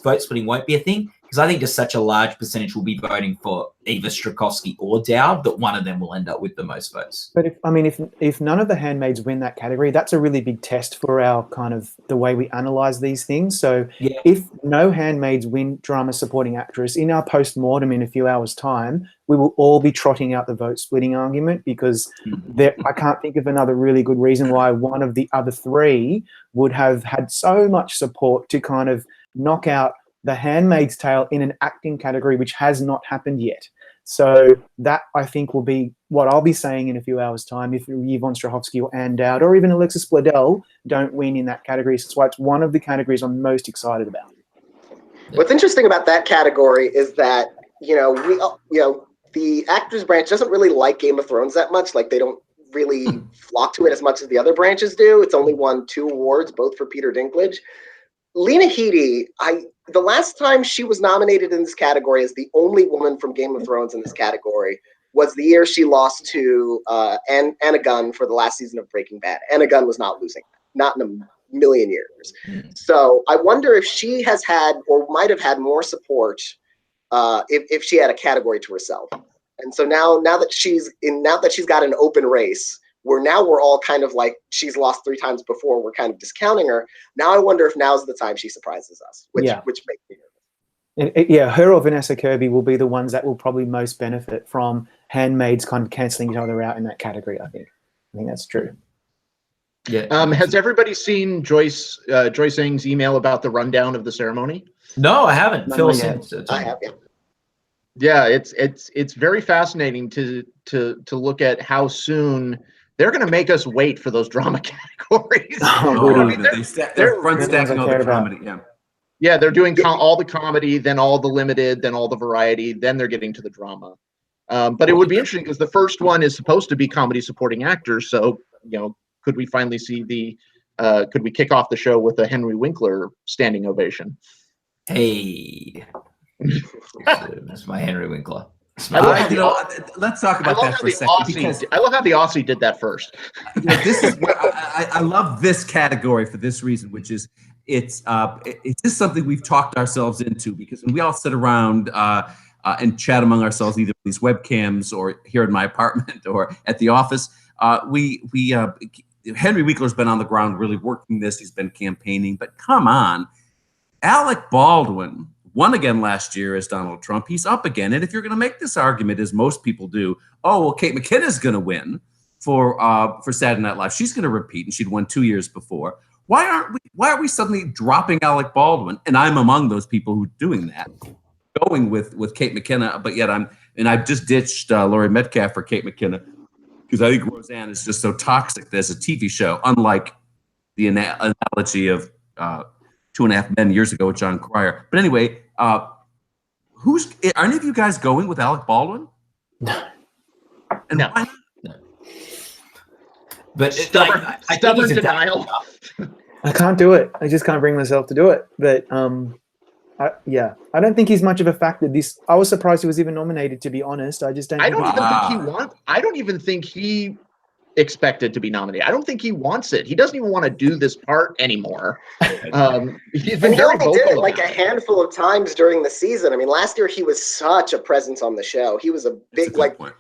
vote splitting won't be a thing, because I think just such a large percentage will be voting for either Strahovski or Dowd that one of them will end up with the most votes. But if none of the handmaids win that category, that's a really big test for our kind of the way we analyze these things. So if no handmaids win drama supporting actress, in our post-mortem in a few hours' time, we will all be trotting out the vote splitting argument, because I can't think of another really good reason why one of the other 3 would have had so much support to kind of knock out The Handmaid's Tale in an acting category, which has not happened yet. So that, I think, will be what I'll be saying in a few hours' time if Yvonne Strahovski or Ann Dowd or even Alexis Bledel don't win in that category. So that's why it's one of the categories I'm most excited about. What's interesting about that category is that, the actors branch doesn't really like Game of Thrones that much. Like, they don't really flock to it as much as the other branches do. It's only won 2 awards, both for Peter Dinklage. Lena Headey, the last time she was nominated in this category as the only woman from Game of Thrones in this category was the year she lost to Anna Gunn for the last season of Breaking Bad. Anna Gunn was not losing, not in a million years. So I wonder if she has had or might have had more support if she had a category to herself. And so now that she's got an open race, we're all kind of like, she's lost 3 times before, we're kind of discounting her. Now I wonder if now's the time she surprises us, which makes me nervous. Her or Vanessa Kirby will be the ones that will probably most benefit from handmaids kind of cancelling each other out in that category, I think. I think that's true. Yeah. Has everybody seen Joyce Ng's email about the rundown of the ceremony? No, I haven't. No, Phil not sent yet. it. I have, Yeah, it's very fascinating to look at how soon they're going to make us wait for those drama categories. They're front stacking all the comedy. Yeah, they're doing all the comedy, then all the limited, then all the variety, then they're getting to the drama. But it would be interesting because the first one is supposed to be comedy supporting actors. So, could we finally see could we kick off the show with a Henry Winkler standing ovation? Hey, that's my Henry Winkler. Let's talk about that for a second. I love how the Aussie did that first. This is where I love this category for this reason, which is it's just something we've talked ourselves into, because when we all sit around and chat among ourselves, either these webcams or here in my apartment or at the office, Henry Winkler's been on the ground really working this. He's been campaigning, but come on, Alec Baldwin won again last year as Donald Trump. He's up again. And if you're going to make this argument, as most people do, Kate McKinnon's going to win for Saturday Night Live. She's going to repeat, and she'd won 2 years before. why aren't we suddenly dropping Alec Baldwin? And I'm among those people who are doing that, going with Kate McKinnon. But yet I've just ditched Laurie Metcalf for Kate McKinnon because I think Roseanne is just so toxic as a TV show, unlike the analogy of 2.5 Men years ago with John Cryer. But anyway, are any of you guys going with Alec Baldwin? No. And No. why not? But Stubborn denial. I can't do it. I just can't bring myself to do it. But I don't think he's much of a factor. I was surprised he was even nominated. To be honest, I just don't. I don't even think he expected to be nominated. I don't think he wants it. He doesn't even want to do this part anymore. He's been very vocal. Did it like a handful of times during the season. I mean, last year he was such a presence on the show. He was a big point.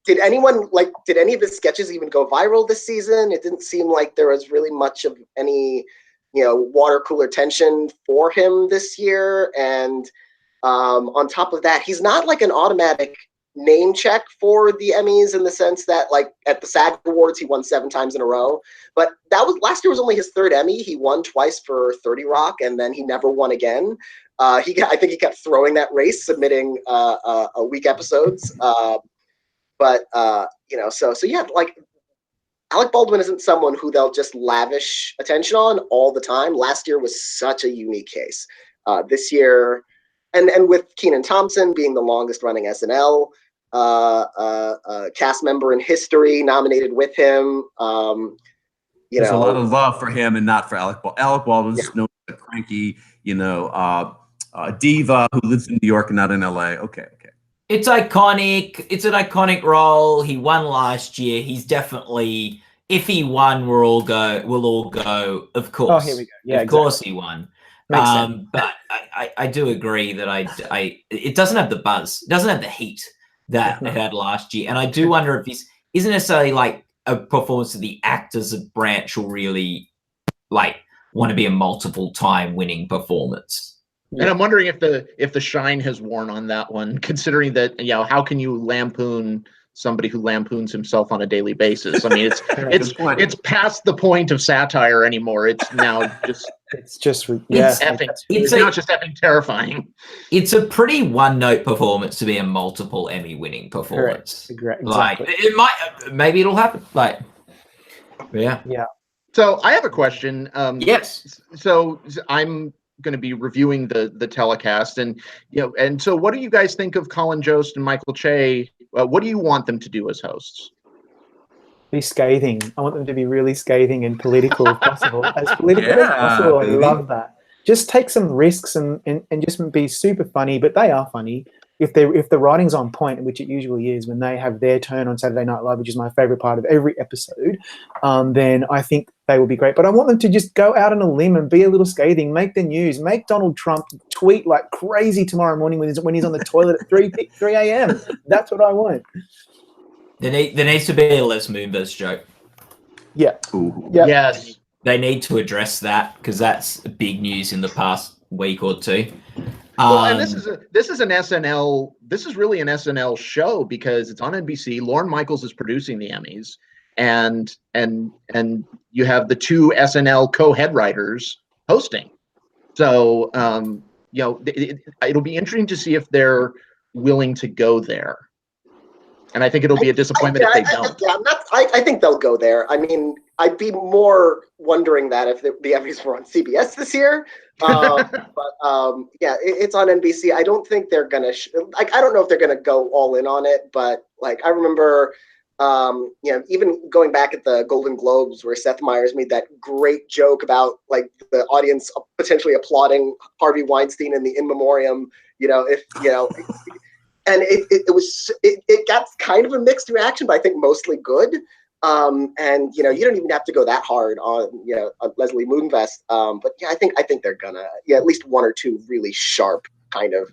Did any of his sketches even go viral this season? It didn't seem like there was really much of any, water cooler tension for him this year. And on top of that, he's not like an automatic name check for the Emmys in the sense that, like, at the SAG Awards, he won 7 times in a row. But last year was only his 3rd Emmy. He won twice for 30 Rock, and then he never won again. I think he kept throwing that race, submitting weak episodes. So yeah, like, Alec Baldwin isn't someone who they'll just lavish attention on all the time. Last year was such a unique case. This year, and with Kenan Thompson being the longest running SNL cast member in history, nominated with him. There's a lot of love for him and not for Alec Baldwin. Alec Baldwin's known as a cranky, diva who lives in New York and not in LA. Okay. It's iconic. It's an iconic role. He won last year. He's definitely, if he won, we'll all go, of course. Oh, here we go. Yeah, of course he won. Makes sense. But I do agree that it doesn't have the buzz. It doesn't have the heat that it had last year. And I do wonder if this isn't necessarily like a performance that the actors of Branch will really like want to be a multiple time winning performance. And I'm wondering if the shine has worn on that one, considering that, how can you lampoon somebody who lampoons himself on a daily basis? I mean, it's past the point of satire anymore. It's now just it's now just effing terrifying. It's a pretty one-note performance to be a multiple Emmy-winning performance. Correct. Like Exactly. maybe it'll happen. Like, yeah. So I have a question. Yes. So I'm going to be reviewing the telecast, and so what do you guys think of Colin Jost and Michael Che? What do you want them to do as hosts? Be scathing. I want them to be really scathing and political if possible. As political as possible. Baby. I love that. Just take some risks and just be super funny, but they are funny. If the writing's on point, which it usually is, when they have their turn on Saturday Night Live, which is my favorite part of every episode, then I think they will be great. But I want them to just go out on a limb and be a little scathing, make the news, make Donald Trump tweet like crazy tomorrow morning when he's on the toilet at 3 a.m. That's what I want. There needs to be a Les Moonves joke. Yeah. Ooh. Yep. Yes. They need to address that because that's big news in the past week or two. Well, and this is an SNL. This is really an SNL show because it's on NBC. Lorne Michaels is producing the Emmys, and you have the 2 SNL co-head writers hosting. So it'll be interesting to see if they're willing to go there. And I think it'll be a disappointment if they don't. I think they'll go there. I mean, I'd be more wondering that if the Emmys were on CBS this year. It's on NBC. I don't think they're gonna. I don't know if they're gonna go all in on it. But like, I remember, even going back at the Golden Globes where Seth Meyers made that great joke about like the audience potentially applauding Harvey Weinstein in the in memoriam. And it got kind of a mixed reaction, but I think mostly good. And you don't even have to go that hard on on Leslie Moonves. But I think they're gonna at least 1 or 2 really sharp kind of.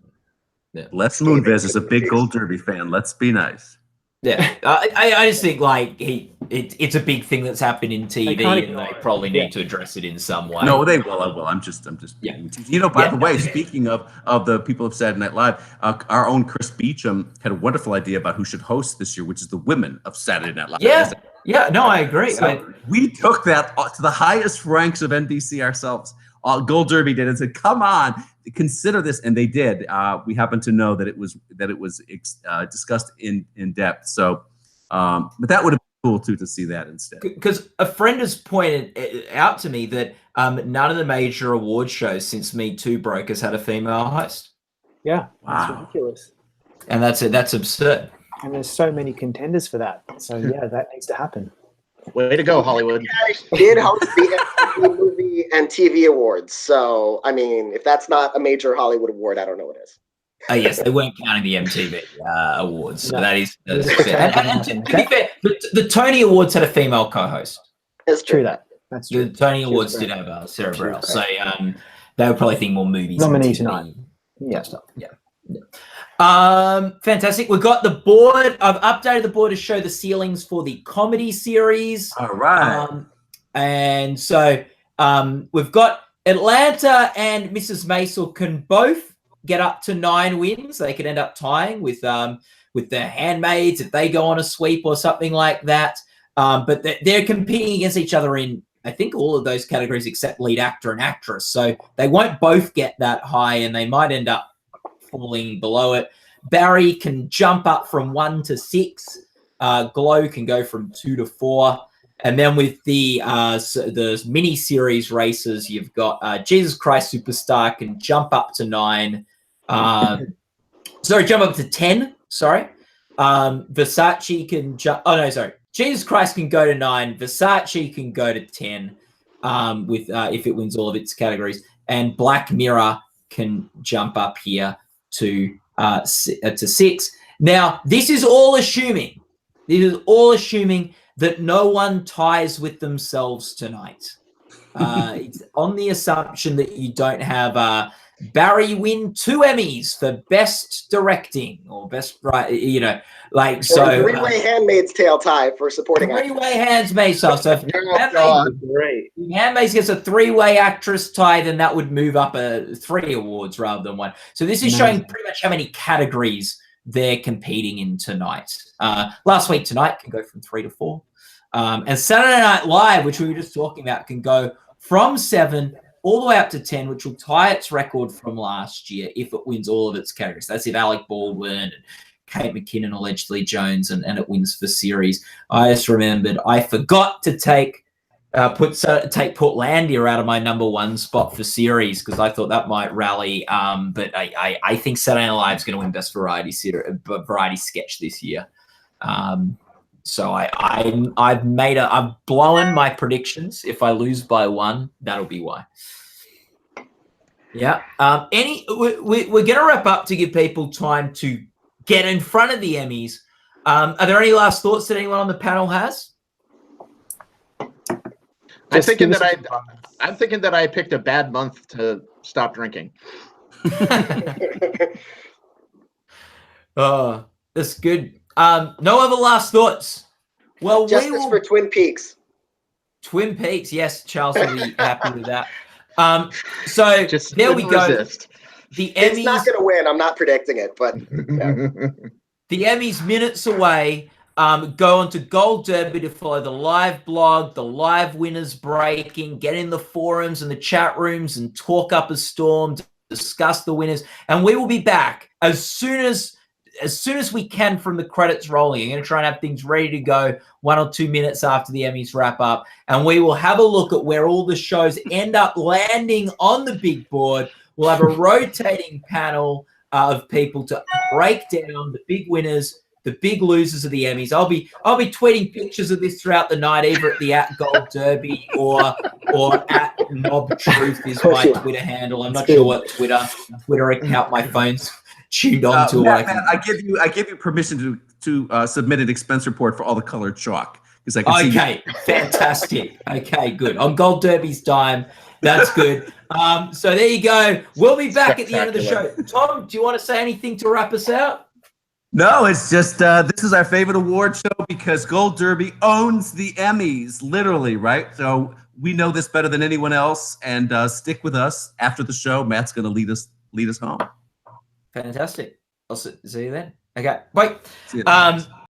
Les Moonves is a big Gold Derby fan. Let's be nice. Yeah, I just think like it's a big thing that's happened in TV, and they probably need to address it in some way. No, they will. I will. I'm just. Yeah. You know, by the way, speaking of the people of Saturday Night Live, our own Chris Beecham had a wonderful idea about who should host this year, which is the women of Saturday Night Live. Yeah. No, I agree. So we took that to the highest ranks of NBC ourselves. Gold Derby did and said, "Come on, consider this," and they did. We happen to know that it was discussed in depth. So, but that would have been cool too to see that instead. Because a friend has pointed out to me that none of the major award shows since Me Too broke has had a female host. Yeah, that's ridiculous. And that's absurd. And there's so many contenders for that. So yeah, that needs to happen. Way to go, Hollywood. I did host the movie and TV awards. So, I mean, if that's not a major Hollywood award, I don't know what is. Yes, they weren't counting the MTV awards. So that is fair. And to be fair, the Tony Awards had a female co-host. It's true that. That's true. The Tony Awards did have Sarah Burrell. So they would probably think more movies. Nominee tonight. Yeah. Stuff. Yeah. Fantastic. We've got the board. I've updated the board to show the ceilings for the comedy series. All right. And so we've got Atlanta and Mrs. Maisel can both get up to 9 wins. They could end up tying with the Handmaids if they go on a sweep or something like that. But they're competing against each other in, I think, all of those categories except lead actor and actress. So they won't both get that high, and they might end up falling below it. Barry can jump up from 1 to 6. Glow can go from 2 to 4. And then with the mini-series races, you've got Jesus Christ Superstar can jump up to 9. Jump up to 10. Sorry. Versace can jump. Oh, no, sorry. Jesus Christ can go to 9. Versace can go to 10 with if it wins all of its categories. And Black Mirror can jump up here to 6. Now, this is all assuming that no one ties with themselves tonight. It's on the assumption that you don't have Barry win 2 Emmys for best directing or best three-way Handmaid's Tale tie for supporting actress. Three-way Handmaid's Tale. So if Handmaid's gets a 3-way actress tie, then that would move up 3 awards rather than 1. So this is showing pretty much how many categories they're competing in tonight. Last week tonight can go from 3 to 4. And Saturday Night Live, which we were just talking about, can go from 7 all the way up to 10, which will tie its record from last year if it wins all of its categories. That's if Alec Baldwin and Kate McKinnon allegedly Jones and it wins for series. I just remembered I forgot to take Portlandia out of my number 1 spot for series because I thought that might rally. But I think Saturday Night Live is going to win best variety sketch this year. So I've blown my predictions. If I lose by 1, that'll be why. Yeah. We're going to wrap up to give people time to get in front of the Emmys. Are there any last thoughts that anyone on the panel has? I'm thinking that I picked a bad month to stop drinking. That's good. No other last thoughts. Well, justice for Twin Peaks. Twin Peaks, yes, Charles will be happy with that. So there we go. Resist. The Emmys. It's not going to win. I'm not predicting it, but yeah. The Emmys minutes away. Go on to Gold Derby to follow the live blog, the live winners breaking, get in the forums and the chat rooms and talk up a storm to discuss the winners. And we will be back as soon as we can from the credits rolling. I'm going to try and have things ready to go 1 or 2 minutes after the Emmys wrap up. And we will have a look at where all the shows end up landing on the big board. We'll have a rotating panel of people to break down the big winners, the big losers of the Emmys. I'll be tweeting pictures of this throughout the night, either at the @Gold Derby or @NobTruth is my Twitter handle. I'm not sure what Twitter account my phone's tuned on to. Matt, I give you permission to submit an expense report for all the colored chalk because I can see. Okay, fantastic. Okay, good. On Gold Derby's dime. That's good. So there you go. We'll be back at the end of the show. Tom, do you want to say anything to wrap us out? No, it's just this is our favorite award show because Gold Derby owns the Emmys, literally, right? So we know this better than anyone else, and stick with us after the show. Matt's going to lead us home. Fantastic. I'll see you then. Okay, bye. See you then.